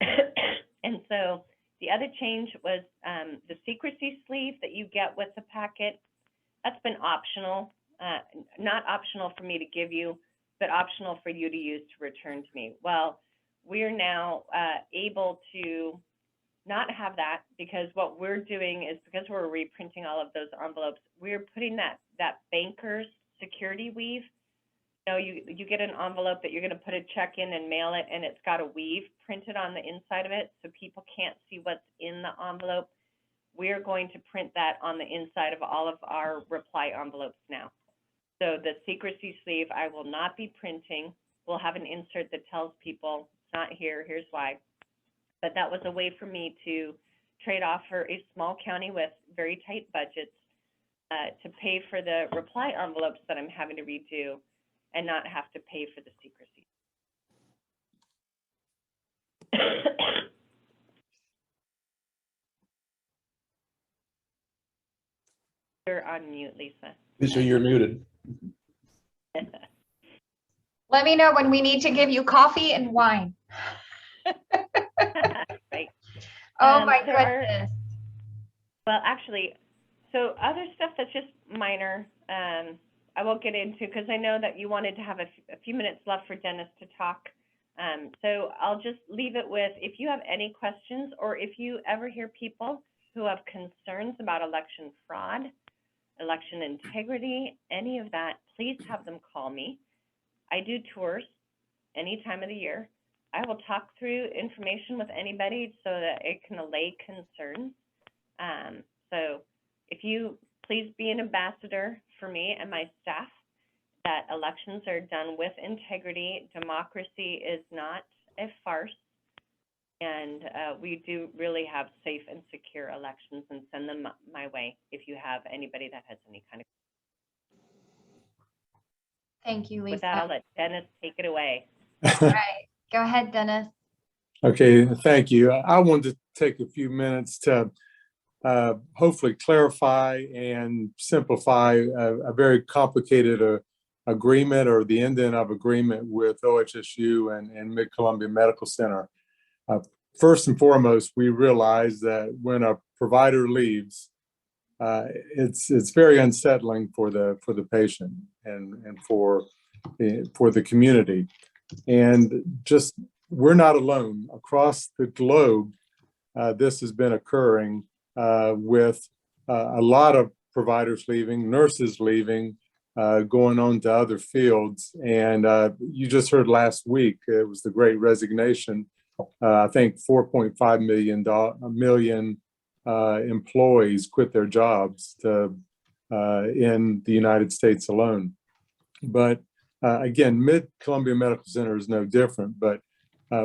Speaker 10: And so the other change was the secrecy sleeve that you get with the packet. That's been optional, not optional for me to give you, but optional for you to use to return to me. Well, we're now able to not have that, because what we're doing is, because we're reprinting all of those envelopes, we're putting that banker's security weave. You know, you get an envelope that you're going to put a check in and mail it, and it's got a weave printed on the inside of it, so people can't see what's in the envelope. We're going to print that on the inside of all of our reply envelopes now. So the secrecy sleeve, I will not be printing. We'll have an insert that tells people it's not here, here's why. But that was a way for me to trade off for a small county with very tight budgets to pay for the reply envelopes that I'm having to redo and not have to pay for the secrecy. You're on mute, Lisa.
Speaker 6: Lisa, you're muted.
Speaker 1: Let me know when we need to give you coffee and wine.
Speaker 10: Right.
Speaker 1: Oh my
Speaker 10: there
Speaker 1: goodness.
Speaker 10: Well, actually, so other stuff that's just minor, I won't get into, because I know that you wanted to have a few minutes left for Dennis to talk. So I'll just leave it with, if you have any questions, or if you ever hear people who have concerns about election fraud, election integrity, any of that, please have them call me. I do tours any time of the year. I will talk through information with anybody so that it can allay concerns. So if you please be an ambassador for me and my staff, that elections are done with integrity. Democracy is not a farce. And we do really have safe and secure elections, and send them my way if you have anybody that has any kind of.
Speaker 1: Thank you, Lisa.
Speaker 10: With that, I'll let Dennis take it away.
Speaker 1: All right, go ahead, Dennis.
Speaker 5: Okay, thank you. I wanted to take a few minutes to hopefully clarify and simplify a very complicated agreement, or the indent of agreement, with OHSU and Mid-Columbia Medical Center. First and foremost, we realize that when a provider leaves, it's very unsettling for the patient and for the community. And just, we're not alone. Across the globe, this has been occurring with a lot of providers leaving, nurses leaving, going on to other fields. And you just heard last week, it was the Great Resignation. I think 4.5 million employees quit their jobs in the United States alone. But again, Mid-Columbia Medical Center is no different, but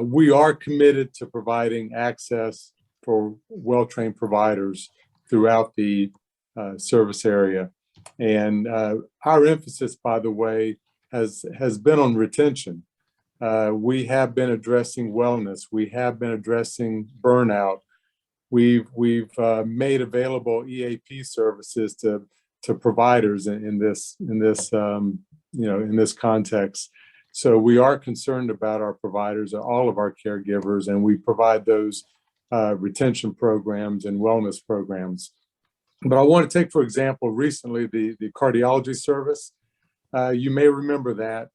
Speaker 5: we are committed to providing access for well-trained providers throughout the service area. And our emphasis, by the way, has been on retention. We have been addressing wellness. We have been addressing burnout. We've made available EAP services to providers in this context. So we are concerned about our providers, all of our caregivers, and we provide those retention programs and wellness programs. But I want to take, for example, recently the cardiology service. You may remember that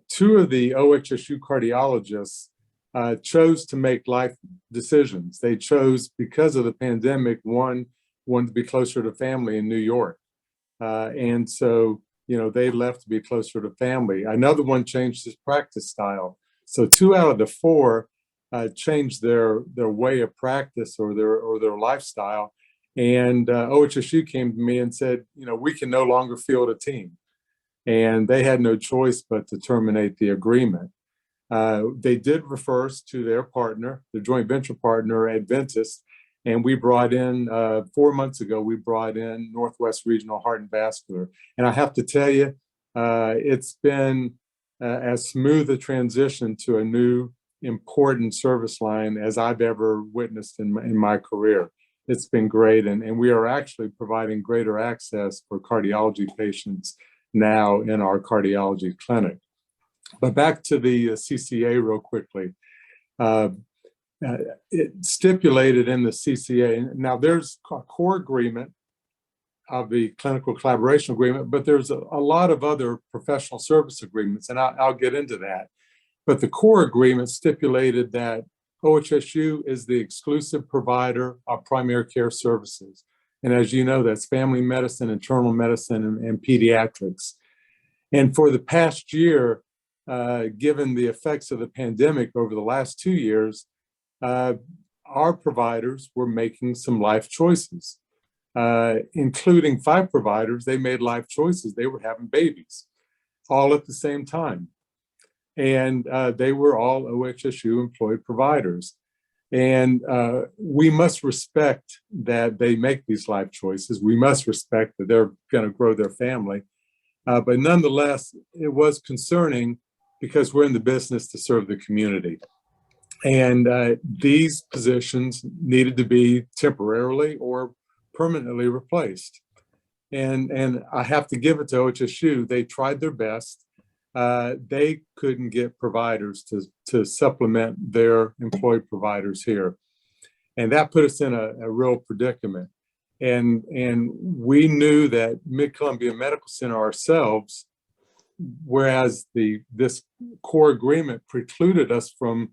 Speaker 5: two of the OHSU cardiologists chose to make life decisions. They chose, because of the pandemic, one wanted to be closer to family in New York. And so, they left to be closer to family. Another one changed his practice style. So 2 out of the 4 changed their way of practice or their lifestyle. And OHSU came to me and said, we can no longer field a team. And they had no choice but to terminate the agreement. They did refer us to their partner, the joint venture partner, Adventist, and we brought in, 4 months ago, we brought in Northwest Regional Heart and Vascular. And I have to tell you, it's been as smooth a transition to a new important service line as I've ever witnessed in my career. It's been great, and we are actually providing greater access for cardiology patients now in our cardiology clinic. But back to the CCA real quickly. It stipulated in the CCA, now there's a core agreement of the clinical collaboration agreement, but there's a lot of other professional service agreements, and I'll get into that. But the core agreement stipulated that OHSU is the exclusive provider of primary care services. And as you know, that's family medicine, internal medicine, and pediatrics. And for the past year, given the effects of the pandemic over the last 2 years, our providers were making some life choices, including 5 providers. They made life choices. They were having babies all at the same time. And they were all OHSU employed providers. And we must respect that they make these life choices. We must respect that they're going to grow their family. But nonetheless, it was concerning because we're in the business to serve the community. And these positions needed to be temporarily or permanently replaced. And I have to give it to OHSU. They tried their best. They couldn't get providers to supplement their employed providers here. And that put us in a real predicament. And we knew that Mid-Columbia Medical Center ourselves, whereas this core agreement precluded us from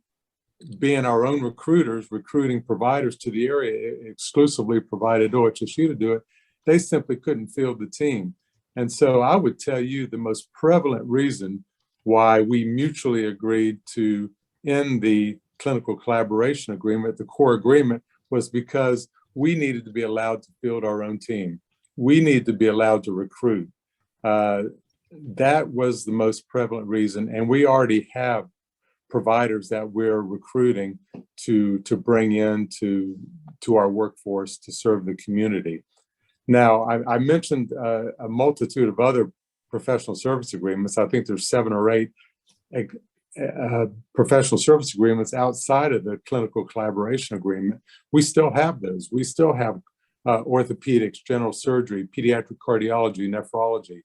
Speaker 5: being our own recruiters, recruiting providers to the area, exclusively provided OHSU to do it, they simply couldn't field the team. And so I would tell you the most prevalent reason why we mutually agreed to end the clinical collaboration agreement, the core agreement, was because we needed to be allowed to field our own team. We need to be allowed to recruit. That was the most prevalent reason. And we already have providers that we're recruiting to bring into our workforce to serve the community. Now, I mentioned a multitude of other professional service agreements. I think there's 7 or 8 professional service agreements outside of the clinical collaboration agreement. We still have those. We still have orthopedics, general surgery, pediatric cardiology, nephrology.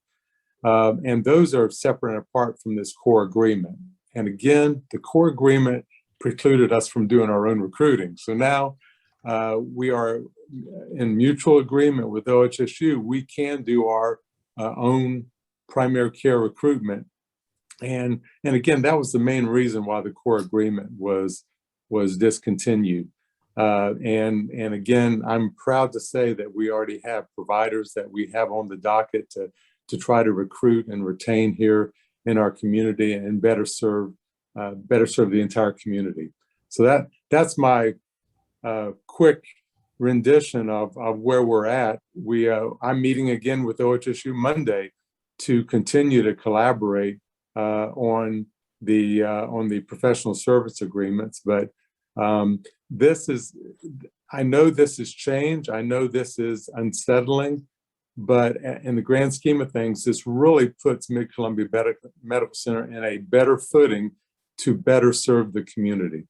Speaker 5: And those are separate and apart from this core agreement. And again, the core agreement precluded us from doing our own recruiting. So now we are in mutual agreement with OHSU. We can do our own primary care recruitment. And again, that was the main reason why the core agreement was discontinued. And again, I'm proud to say that we already have providers that we have on the docket to try to recruit and retain here in our community and better serve the entire community. So that's my quick rendition of where we're at. I'm meeting again with OHSU Monday to continue to collaborate on the professional service agreements. But I know this is change. I know this is unsettling. But in the grand scheme of things, this really puts Mid-Columbia Medical Center in a better footing to better serve the community.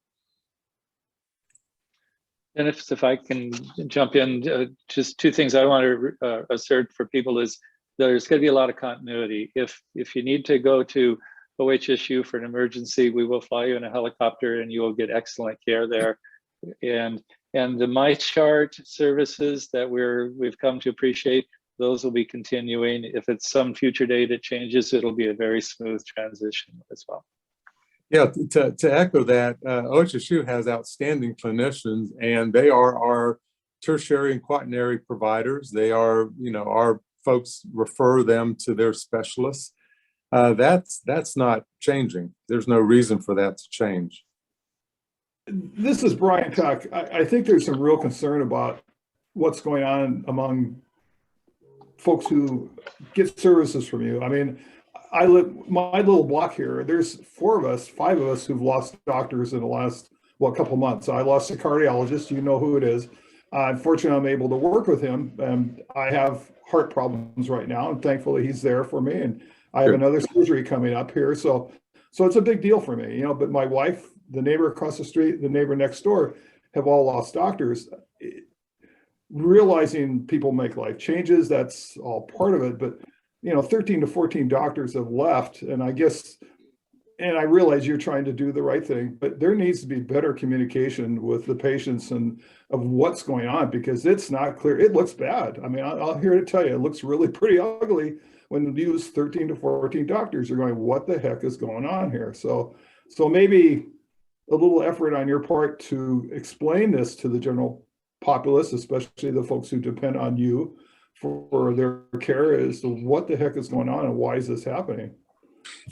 Speaker 2: And if I can jump in, just 2 things I want to assert for people is there's going to be a lot of continuity. If you need to go to OHSU for an emergency, we will fly you in a helicopter and you will get excellent care there. And the MyChart services that we've come to appreciate, those will be continuing. If it's some future date it changes, it'll be a very smooth transition as well.
Speaker 5: Yeah, to echo that, OHSU has outstanding clinicians, and they are our tertiary and quaternary providers. They are, our folks refer them to their specialists. That's not changing. There's no reason for that to change.
Speaker 3: This is Brian Tuck. I think there's some real concern about what's going on among folks who get services from you. I mean, I live, my little block here, there's 5 of us who've lost doctors in the last, well, couple months. I lost a cardiologist, you know who it is. Unfortunately, I'm able to work with him. I have heart problems right now, and thankfully he's there for me. And I have another surgery coming up here. So it's a big deal for me, but my wife, the neighbor across the street, the neighbor next door have all lost doctors. Realizing people make life changes, that's all part of it. But 13 to 14 doctors have left, and I realize you're trying to do the right thing, but there needs to be better communication with the patients and of what's going on, because it's not clear. It looks bad. I mean, I'll here to tell you, it looks really pretty ugly when you use 13 to 14 doctors are going, what the heck is going on here? So maybe a little effort on your part to explain this to the general populace, especially the folks who depend on you for their care, as to what the heck is going on and why is this happening?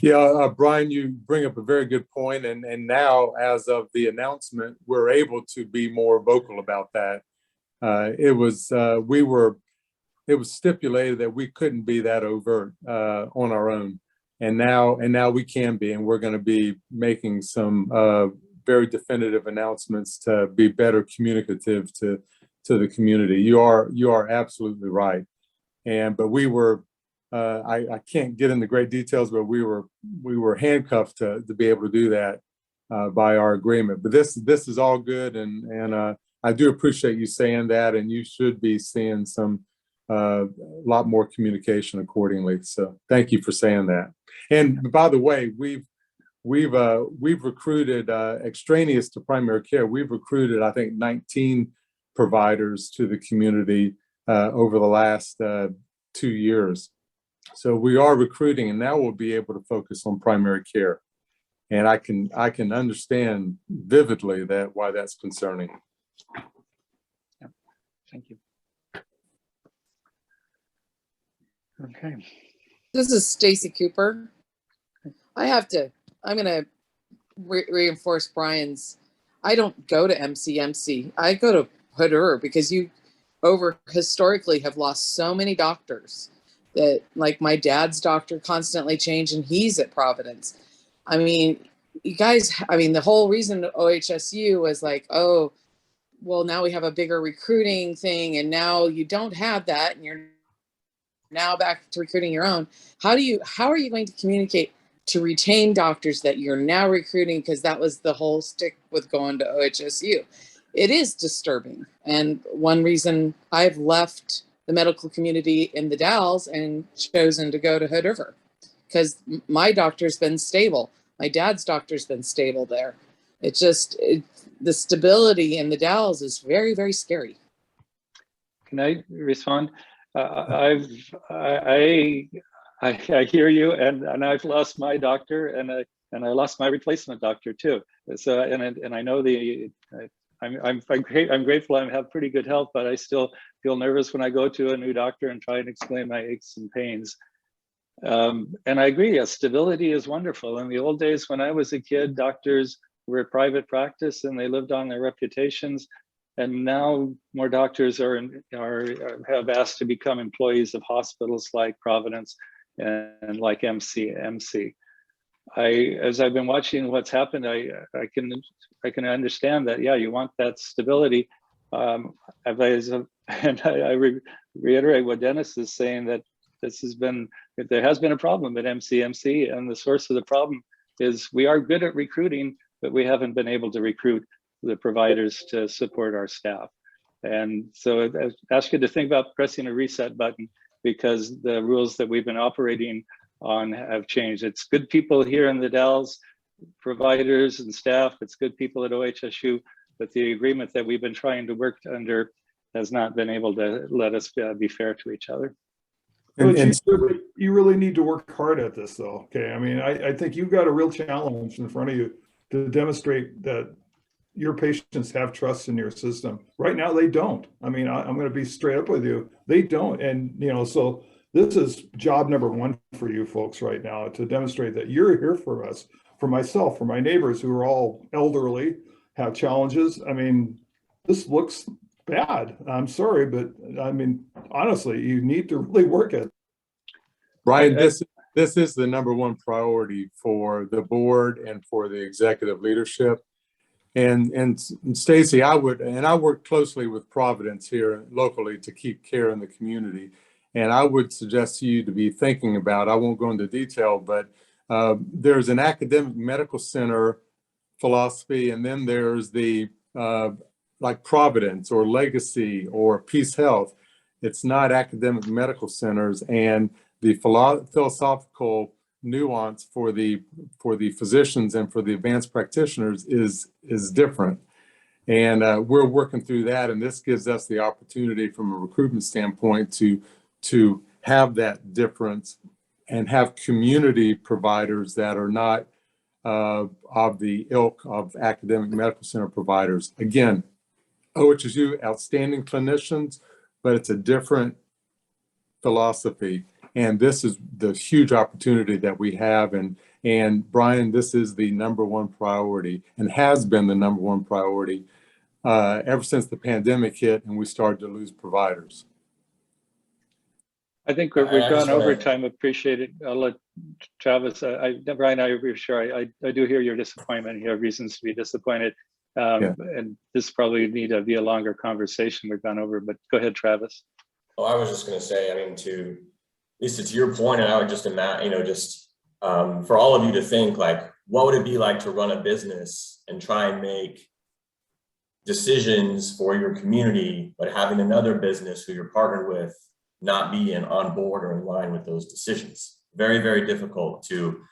Speaker 5: Yeah, Brian, you bring up a very good point. And now, as of the announcement, we're able to be more vocal about that. It was stipulated that we couldn't be that overt on our own. And now we can be, and we're going to be making some very definitive announcements to be better communicative to the community. You are absolutely right. But we were, I can't get into great details, but we were handcuffed to be able to do that by our agreement. But this is all good, and I do appreciate you saying that, and you should be seeing some a lot more communication accordingly. So thank you for saying that. And by the way, we've recruited extraneous to primary care. We've recruited, I think, 19 providers to the community over the last 2 years. So we are recruiting, and now we'll be able to focus on primary care. And I can understand vividly why that's concerning.
Speaker 2: Yeah. Thank you. Okay.
Speaker 11: This is Stacy Cooper. I'm going to reinforce Brian's. I don't go to MCMC. I go to Hood because you historically have lost so many doctors that, like, my dad's doctor constantly changed, and he's at Providence. I mean, you guys, the whole reason OHSU was like, oh, well, now we have a bigger recruiting thing, and now you don't have that, and you're now back to recruiting your own. How are you going to communicate to retain doctors that you're now recruiting? Because that was the whole stick with going to OHSU. It is disturbing. And one reason I've left the medical community in the Dalles and chosen to go to Hood River, because my doctor's been stable. My dad's doctor's been stable there. The stability in the Dalles is very, very scary.
Speaker 2: Can I respond? I hear you, and I've lost my doctor, and I lost my replacement doctor too. So and I know I'm grateful I have pretty good health, but I still feel nervous when I go to a new doctor and try and explain my aches and pains. And I agree, yes, stability is wonderful. In the old days when I was a kid, doctors were private practice and they lived on their reputations. And now more doctors have asked to become employees of hospitals like Providence and like MCMC. As I've been watching what's happened, I can understand that. Yeah, you want that stability. And I reiterate what Dennis is saying, that there has been a problem at MCMC, and the source of the problem is we are good at recruiting, but we haven't been able to recruit the providers to support our staff. And so I ask you to think about pressing a reset button, because the rules that we've been operating on have changed. It's good people here in the Dalles, providers and staff. It's good people at OHSU, but the agreement that we've been trying to work under has not been able to let us be fair to each other.
Speaker 3: You really need to work hard at this, though. Okay, I think you've got a real challenge in front of you to demonstrate that your patients have trust in your system. Right now, they don't. I'm going to be straight up with you. They don't. And, so this is job number one for you folks right now, to demonstrate that you're here for us, for myself, for my neighbors who are all elderly, have challenges. This looks bad. I'm sorry, but honestly, you need to really work at it.
Speaker 5: Brian, this is the #1 priority for the board and for the executive leadership. And Stacy, I work closely with Providence here locally to keep care in the community. And I would suggest to you to be thinking about, I won't go into detail, but there's an academic medical center philosophy, and then there's the like Providence or Legacy or Peace Health. It's not academic medical centers, and the philosophical nuance for the physicians and for the advanced practitioners is different. And we're working through that, and this gives us the opportunity from a recruitment standpoint to have that difference and have community providers that are not of the ilk of academic medical center providers. Again, OHSU, outstanding clinicians, but it's a different philosophy. And this is the huge opportunity that we have. And Brian, this is the #1 priority and has been the #1 priority ever since the pandemic hit and we started to lose providers.
Speaker 2: I think we've gone over time. Appreciate it. I'll let Travis. Brian, I'm sure I do hear your disappointment. You have reasons to be disappointed. And this probably need to be a longer conversation. We've gone over, but go ahead, Travis.
Speaker 7: Oh, I was just going to say, I mean, Lisa, to your point, and I would just imagine, for all of you to think, like, what would it be like to run a business and try and make decisions for your community, but having another business who you're partnered with not be on board or in line with those decisions? Very, very difficult to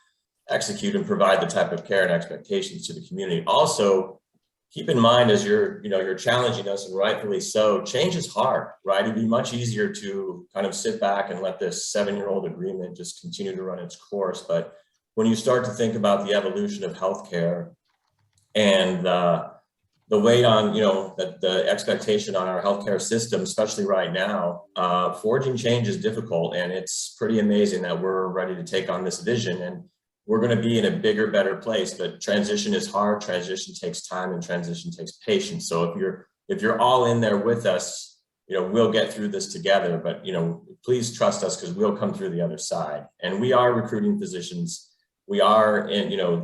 Speaker 7: execute and provide the type of care and expectations to the community. Also, keep in mind, as you're challenging us, and rightfully so, change is hard, right? It'd be much easier to kind of sit back and let this 7-year-old agreement just continue to run its course. But when you start to think about the evolution of healthcare and the weight on, the expectation on our healthcare system, especially right now, forging change is difficult, and it's pretty amazing that we're ready to take on this vision. And we're going to be in a bigger, better place, but transition is hard. Transition takes time, and transition takes patience. So if you're all in there with us, we'll get through this together. But please trust us, because we'll come through the other side. And we are recruiting physicians. We are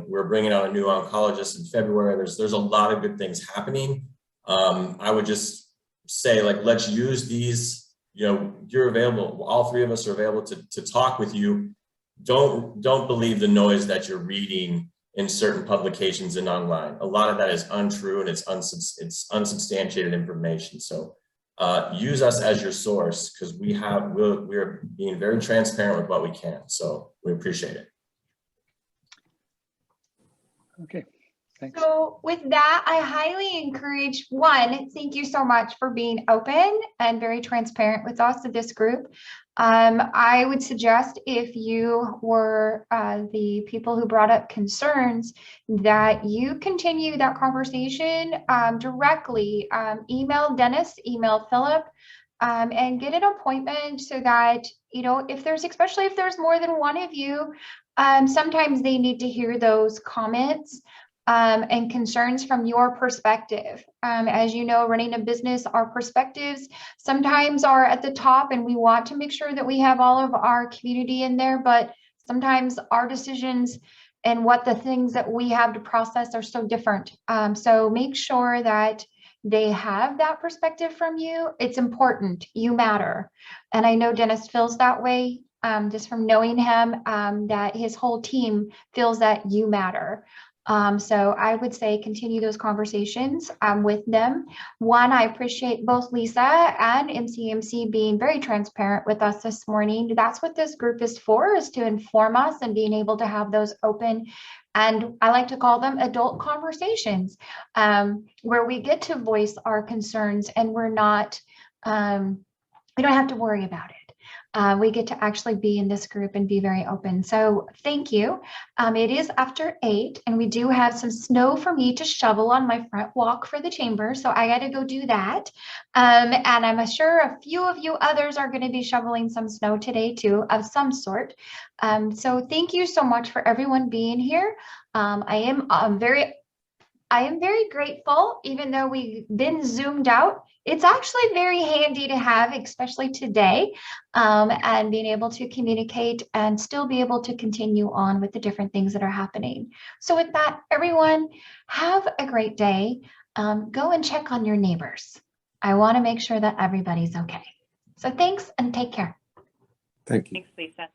Speaker 7: we're bringing on a new oncologist in February. There's a lot of good things happening. I would just say, like, let's use these. You're available. All three of us are available to talk with you. Don't believe the noise that you're reading in certain publications and online. A lot of that is untrue, and it's unsubstantiated information. So use us as your source, because we're being very transparent with what we can. So we appreciate it.
Speaker 2: Okay, thanks.
Speaker 1: So with that, I highly encourage, one, thank you so much for being open and very transparent with us at this group. I would suggest, if you were the people who brought up concerns, that you continue that conversation directly. Email Dennis, email Philip, and get an appointment, so that, especially if there's more than one of you, sometimes they need to hear those comments and concerns from your perspective. As you know, running a business, our perspectives sometimes are at the top, and we want to make sure that we have all of our community in there, but sometimes our decisions and what the things that we have to process are so different. So make sure that they have that perspective from you. It's important. You matter. And I know Dennis feels that way, just from knowing him, that his whole team feels that you matter. So I would say continue those conversations with them. One, I appreciate both Lisa and MCMC being very transparent with us this morning. That's what this group is for, is to inform us and being able to have those open, and I like to call them adult conversations, where we get to voice our concerns, and we're not, we don't have to worry about it. We get to actually be in this group and be very open. So thank you. It is after 8, and we do have some snow for me to shovel on my front walk for the chamber. So I got to go do that. And I'm sure a few of you others are going to be shoveling some snow today too, of some sort. So thank you so much for everyone being here. I am very I am very grateful, even though we've been zoomed out. It's actually very handy to have, especially today, and being able to communicate and still be able to continue on with the different things that are happening. So with that, everyone, have a great day. Go and check on your neighbors. I want to make sure that everybody's okay. So thanks and take care.
Speaker 5: Thank you.
Speaker 10: Thanks, Lisa.